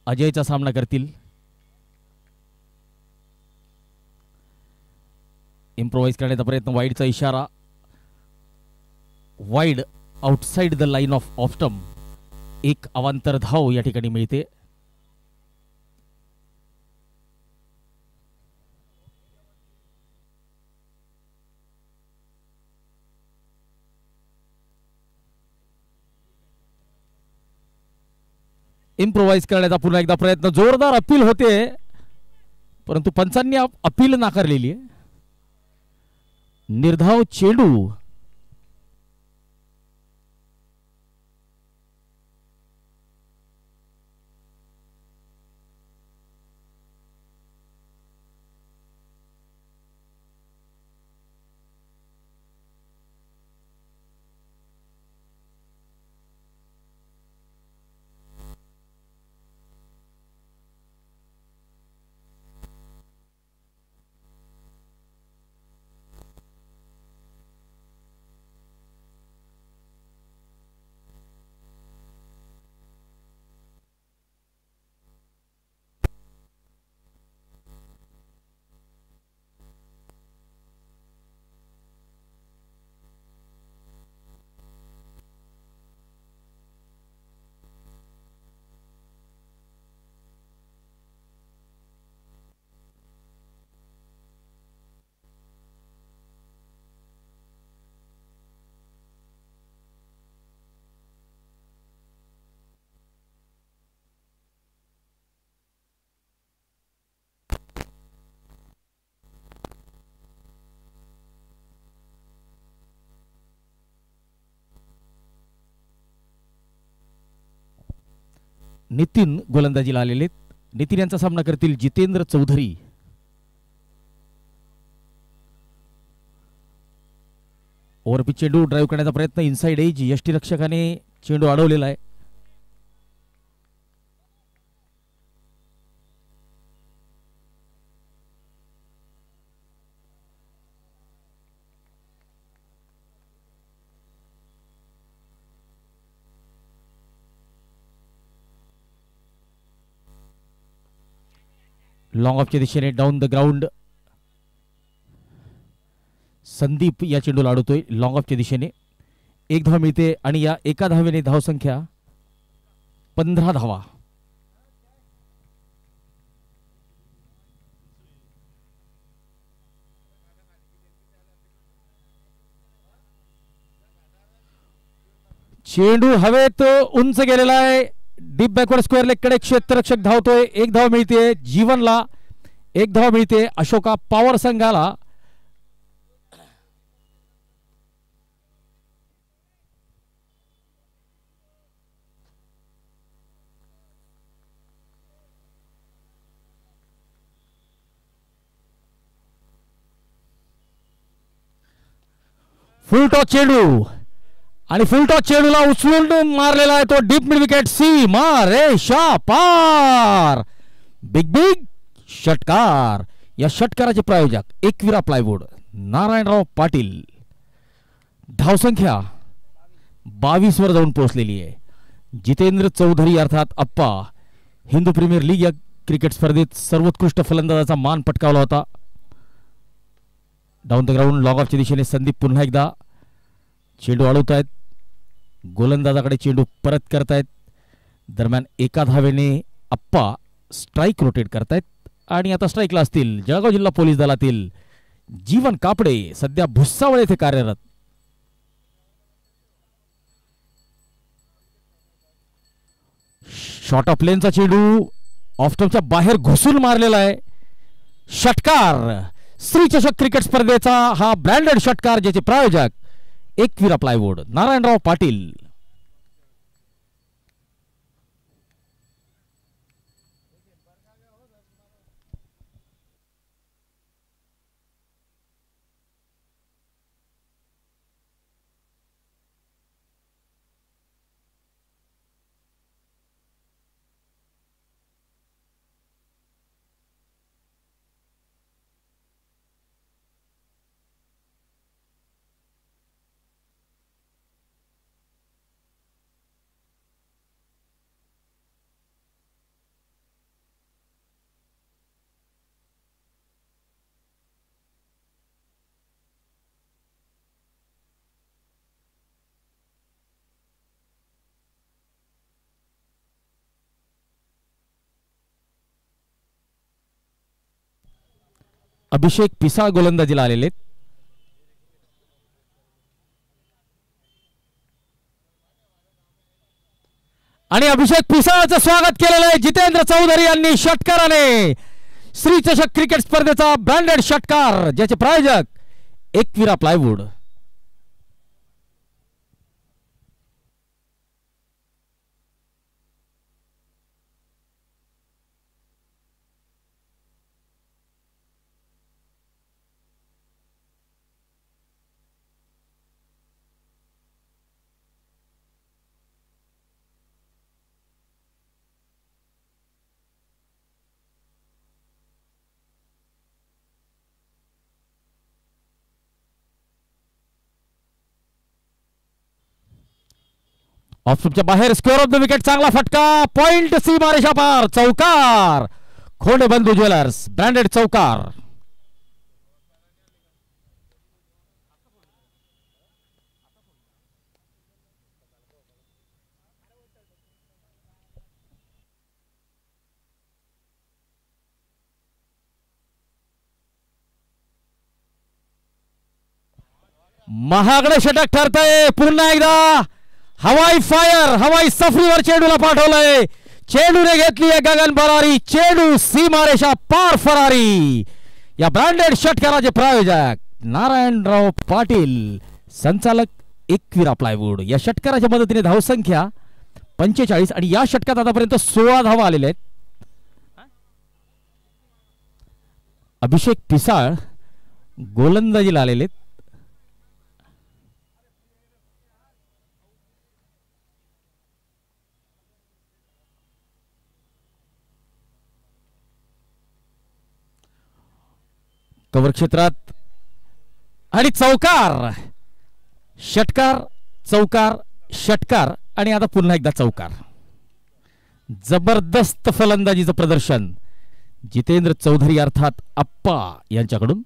अजयचा सामना करतील. इम्प्रोवाइज करण्याचा प्रयत्न. वाईडचा इशारा. Wide outside the line off off stump. एक अवांतर धाव या ठिकाणी मिळते. इम्प्रोवाइज करण्याचा पुन्हा एकदा प्रयत्न. जोरदार अपील होते परंतु पंचांनी अपील नाकारलेली आहे. निर्धाव चेंडू नितीन गोलंदाजीला आलेले. नितीन यांचा सामना करतील जितेंद्र चौधरी. ओव्हरपिच चेंडू ड्राईव्ह करण्याचा प्रयत्न. इनसाइड एज यष्टीरक्षकाने चेंडू अडवलेला आहे. लॉंग ऑफच्या दिशेने डाऊन द ग्राउंड संदीप या चेंडूला अडवतोय. लॉंग ऑफच्या दिशेने एक धाव मिळते आणि या एका धावेने धावसंख्या 15 धावा. चेंडू हवेत उंच गेलेला आहे. डीप बॅकवर्ड स्क्वेअर लेगकडे क्षेत्ररक्षक धावतोय. एक धाव मिळते जीवनला. एक धाव मिळते अशोका पॉवर संघाला. फुल टॉस चेंडू आणि फुल टॉस चेंडूला उचलून मारलेला आहे तो डीप मिड विकेट सीमा रेषा पार. बिग बिग षटकार. या षटकाराचे प्रायोजक एकविरा प्लायवूड नारायणराव पाटील. धावसंख्या 22 वर जाऊन पोहोचलेली आहे. जितेंद्र चौधरी अर्थात अप्पा हिंदू प्रीमियर लीग या क्रिकेट स्पर्धेत सर्वोत्कृष्ट फलंदाजाचा मान पटकावला होता. डाऊन द ग्राउंड लॉग ऑफच्या दिशेने संदीप पुन्हा एकदा चेंडू अडवत आहेत. गोलंदाजाकडे चेंडू परत करतायत. दरम्यान एका धावेने अप्पा स्ट्राईक रोटेट करतायत आणि आता स्ट्राईकला असतील जळगाव जिल्हा पोलीस दलातील जीवन कापडे, सध्या भुसावळ येथे कार्यरत. शॉर्ट ऑफ लेनचा चेंडू ऑफस्टंपच्या बाहेर घुसून मारलेला आहे. षटकार. श्री चषक क्रिकेट स्पर्धेचा हा ब्रँडेड षटकार ज्याचे प्रायोजक एकविरा प्लायवूड नारायणराव पाटील. अभिषेक पिसाळ गोलंदाजीला आलेले. आणि अभिषेक पिसाळचं स्वागत केलेलं आहे जितेंद्र चौधरी यांनी षटकाराने. श्री चषक क्रिकेट स्पर्धेचा ब्रँडेड षटकार ज्याचे प्रायोजक एकविरा प्लायवूड. ऑफस्टंपच्या बाहेर स्क्वेअर ऑफ द विकेट. चांगला फटका. पॉइंट सीमा रेषा पार. चौकार. खोंडे बंधू ज्वेलर्स ब्रँडेड चौकार. महागडे षटक ठरतंय. पुन्हा एकदा हवाई फायर, हवाई सफरीवर चेंडूला पाठवलंय. चेंडूने घेतली आहे गगन भरारी. चेंडू सीमारेषा पार फरारी. या ब्रँडेड षटकाराचे प्रायोजक नारायणराव पाटील, संचालक एकविरा प्लायवूड. या षटकाराच्या मदतीने धावसंख्या 45 आणि या षटकात आतापर्यंत 16 धावा आलेल्या आहेत. अभिषेक पिसाळ गोलंदाजीला आलेले. कव्हर क्षेत्रात आणि चौकार. षटकार, चौकार, षटकार आणि आता पुन्हा एकदा चौकार. जबरदस्त फलंदाजीचं प्रदर्शन जितेंद्र चौधरी अर्थात अप्पा यांच्याकडून.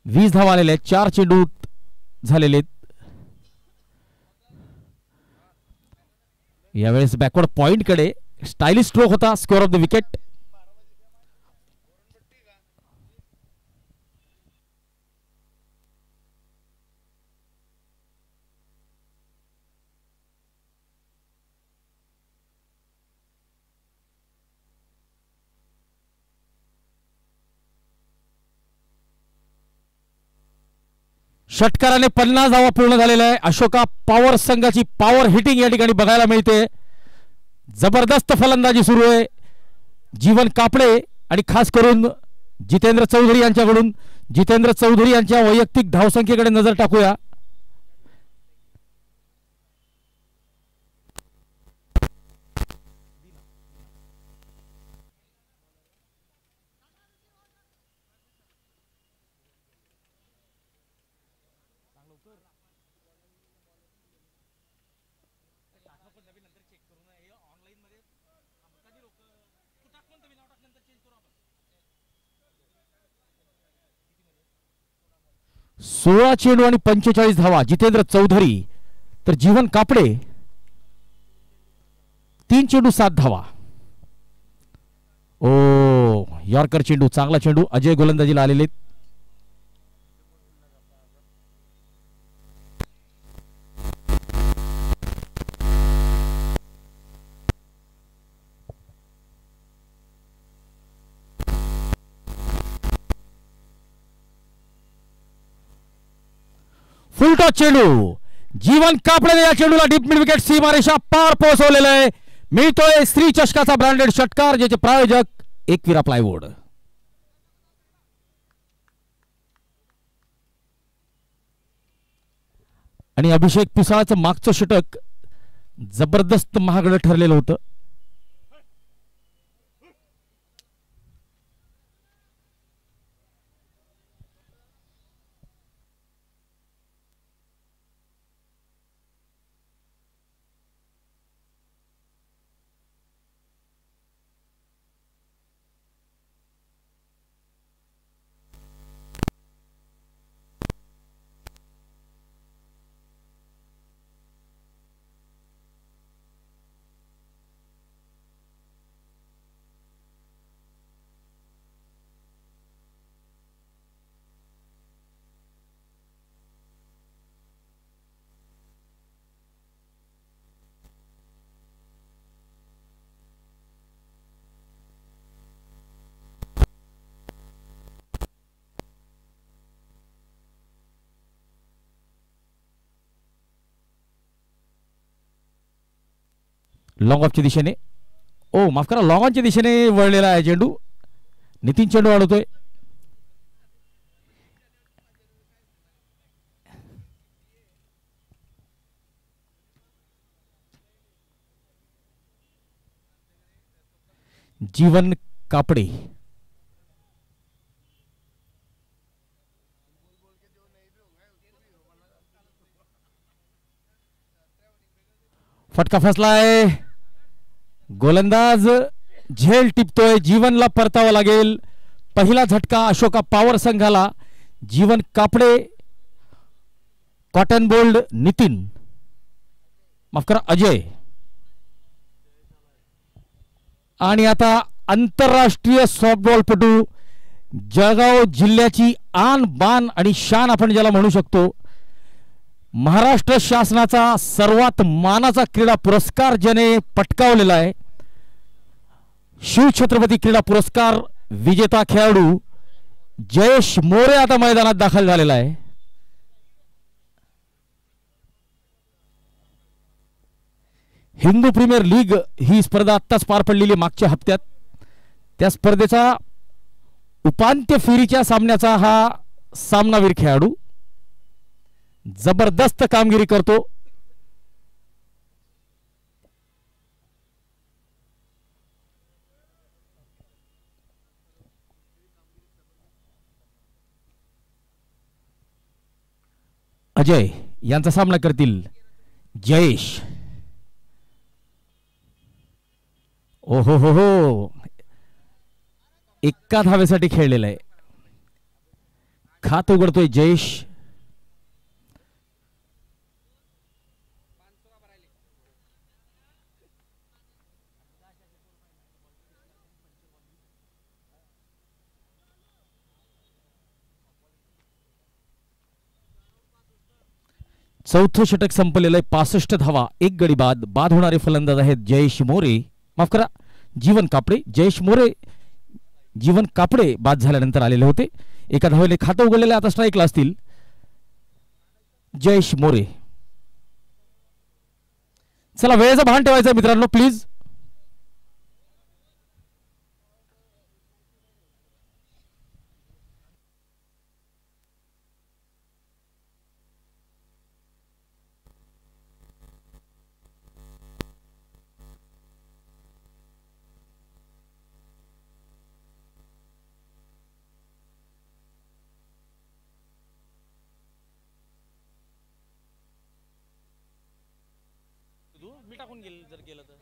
वीस धावा आलेल्या आहेत. 4 चेंडू झालेले. यावेळेस बॅकवर्ड पॉइंट कडे स्टाइलिश स्ट्रोक होता. Square off the wicket. षटकाराने 50 धावा पूर्ण झालेल्या आहे. अशोका पॉवर संघाची पॉवर हिटिंग या ठिकाणी बघायला मिळते. जबरदस्त फलंदाजी सुरू आहे. जीवन कापडे आणि खास करून जितेंद्र चौधरी यांच्याकडून. जितेंद्र चौधरी यांच्या वैयक्तिक धावसंख्येकडे नजर टाकूया. सोळा चेंडू आणि 45 धावा जितेंद्र चौधरी. तर जीवन कापडे 3 चेंडू 7 धावा. ओ यॉर्कर चेंडू, चांगला चेंडू. अजय गोलंदाजीला आलेले. फुलटॉस चेंडू. जीवन कापडे या चेंडूला डीप मिड विकेट सीमारेषा पार पोहोचवलेलं आहे. मिळतोय श्री चषकाचा ब्रँडेड षटकार, ज्याचे प्रायोजक एकविरा प्लायवूड. आणि अभिषेक पिसाळाचं मागचं षटक जबरदस्त महागडं ठरलेलं होतं. लॉंग ऑफच्या दिशेने, ओ माफ करा, लॉंग ऑनच्या दिशेने वळलेला आहे चेंडू. नितीन चेंडू अडवतोय. जीवन कापडे फटका फसलाय. गोलंदाज झेल टिपतोय. जीवनला परतावा लागेल. पहिला झटका अशोका पॉवर संघाला. जीवन कापडे, कॉटन बोल्ड नितीन, माफ करा अजय. आणि आता आंतरराष्ट्रीय सॉफ्टबॉलपटू, जळगाव जिल्ह्याची आन बान आणि शान आपण ज्याला म्हणू शकतो, महाराष्ट्र शासनाचा सर्वात मानाचा क्रीडा पुरस्कार ज्याने पटकावलेला आहे, शिवछत्रपती क्रीडा पुरस्कार विजेता खेळाडू जयेश मोरे आता मैदानात दाखल झालेला आहे. हिंदू प्रीमियर लीग ही स्पर्धा आत्ताच पार पडलेली मागच्या हप्त्यात. त्या स्पर्धेचा उपांत्य फेरीच्या सामन्याचा हा सामनावीर खेळाडू जबरदस्त कामगिरी करतो. अजय यांचा सामना करतील जयेश. ओहो हो हो, एका धावेसाठी खेळलेला आहे. खात उघडतोय जयेश. चौथं षटक संपलेलं आहे. 65 धावा, 1 गडी बाद. बाद होणारे फलंदाज आहेत जयेश मोरे, माफ करा जीवन कापडे. जयेश मोरे, जीवन कापडे बाद झाल्यानंतर आलेले होते. एका धावेने खातं उघडलेले, आता स्ट्राईकला असतील जयेश मोरे. चला वेळेचं भान ठेवायचं मित्रांनो प्लीज. टाकून गेल जर गेलं तर.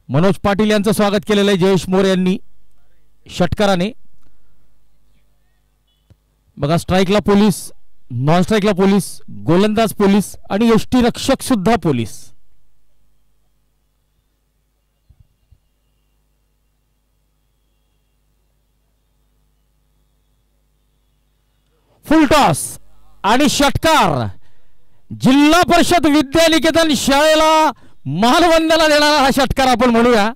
मनोज पाटील यांचं स्वागत केलेलं आहे जयेश मोरे यांनी षटकाराने. बघा स्ट्राईकला पोलीस, नॉन स्ट्राईकला पोलीस, गोलंदाज पोलीस आणि यष्टी रक्षक सुद्धा पोलीस. फुल टॉस आणि षटकार. जिल्हा परिषद विद्यानिकेतन शाळेला मानवंदना देणारा हा षटकार आपण म्हणूया.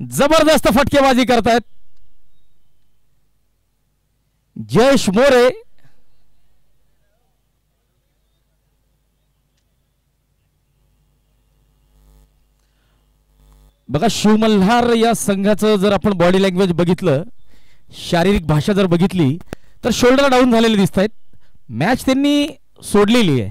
जबरदस्त फटकेबाजी करतायत जयेश मोरे. बघा शिव मल्हार या संघाचं जर आपण बॉडी लँग्वेज बघितलं, शारीरिक भाषा जर बघितली तर शोल्डर डाऊन झालेले दिसत आहेत. मॅच त्यांनी सोडलेली आहे.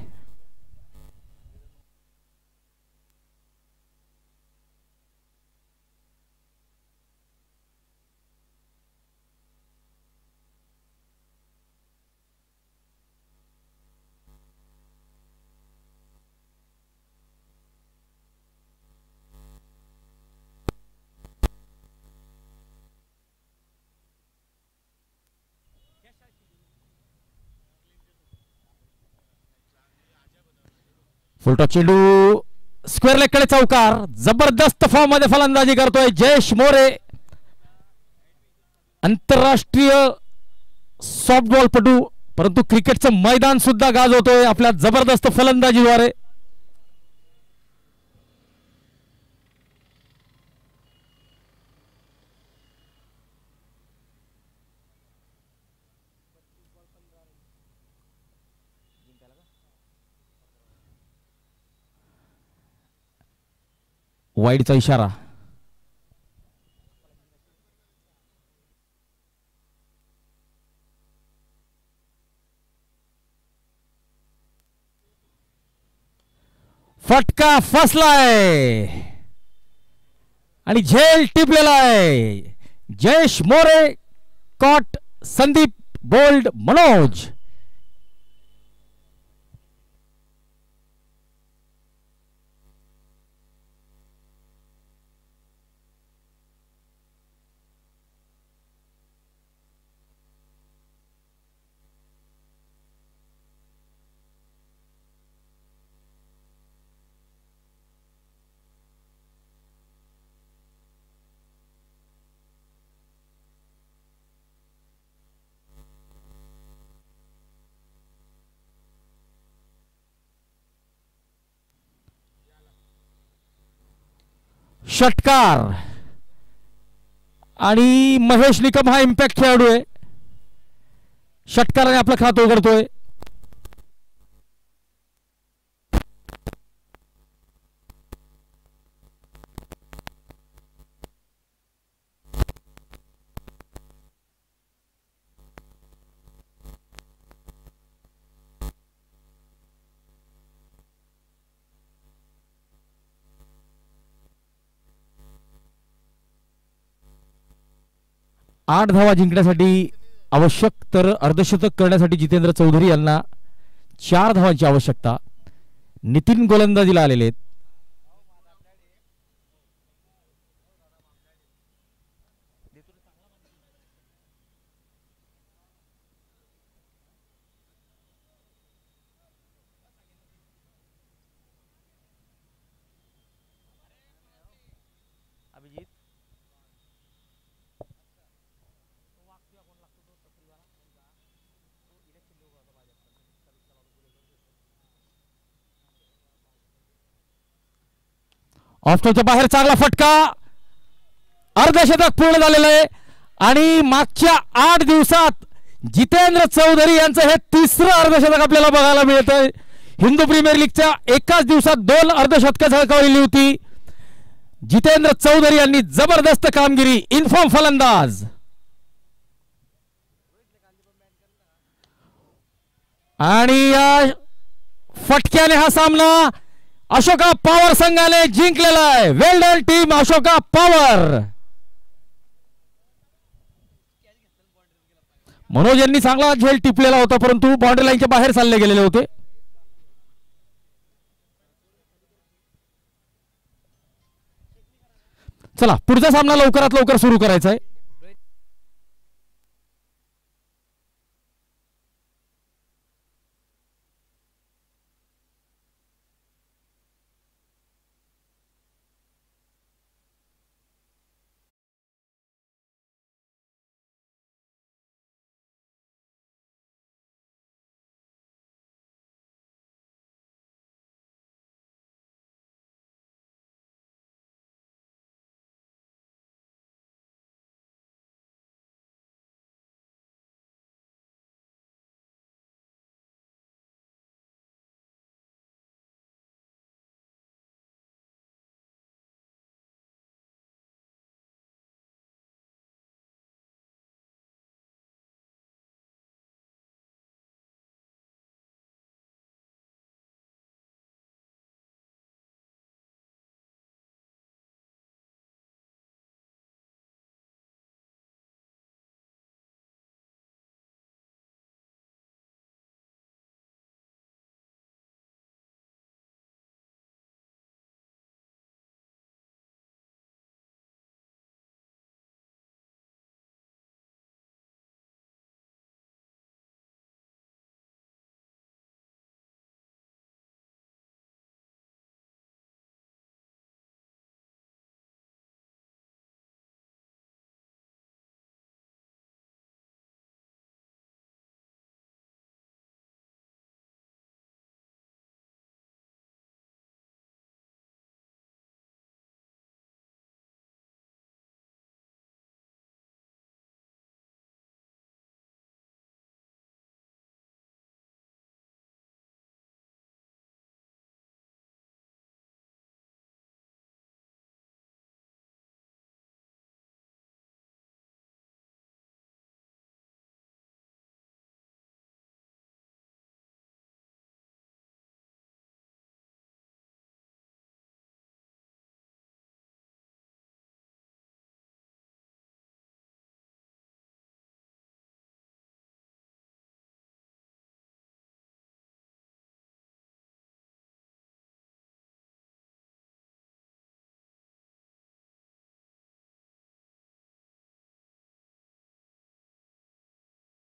फुलटॉस चेंडू स्क्वेअर लेगकडे चौकार. जबरदस्त फॉर्म मध्ये फलंदाजी करतोय जयेश मोरे. आंतरराष्ट्रीय सॉफ्टबॉलपटू, परंतु क्रिकेटचं मैदान सुद्धा गाजवतोय आपल्या जबरदस्त फलंदाजीद्वारे. वाईडचा इशारा. फटका फसलाय आणि झेल टिपलेला आहे. जयेश मोरे कॉट, संदीप बोल्ड मनोज. षटकार आणि महेश निकम हा इम्पॅक्ट खेळाडू आहे. षटकाराने आपलं खातं उघडतोय. आठ धावा जिंकण्यासाठी आवश्यक, तर अर्धशतक करण्यासाठी जितेंद्र चौधरी यांना 4 धावांची आवश्यकता. नितीन गोलंदाजीला आलेले आहेत. ऑफस्टोच्या बाहेर चांगला फटका. अर्धशतक पूर्ण झालेलं आहे आणि मागच्या 8 दिवसात जितेंद्र चौधरी यांचं हे 3रं अर्धशतक आपल्याला बघायला मिळतंय. हिंदू प्रीमियर लीगच्या एकाच दिवसात 2 अर्धशतकं झळकावलेली होती. जितेंद्र चौधरी यांनी जबरदस्त कामगिरी. इनफॉर्म फलंदाज आणि या फटक्याने हा सामना अशोका पॉवर संघाने जिंकलेला आहे. Well done team Ashoka power. Manoj यांनी चांगला झेल टिपलेला होता, परंतु बाउंड्री लाईनच्या बाहेर चालले गेलेले होते. चला पुढचा सामना लवकरात लवकर सुरू करायचा आहे.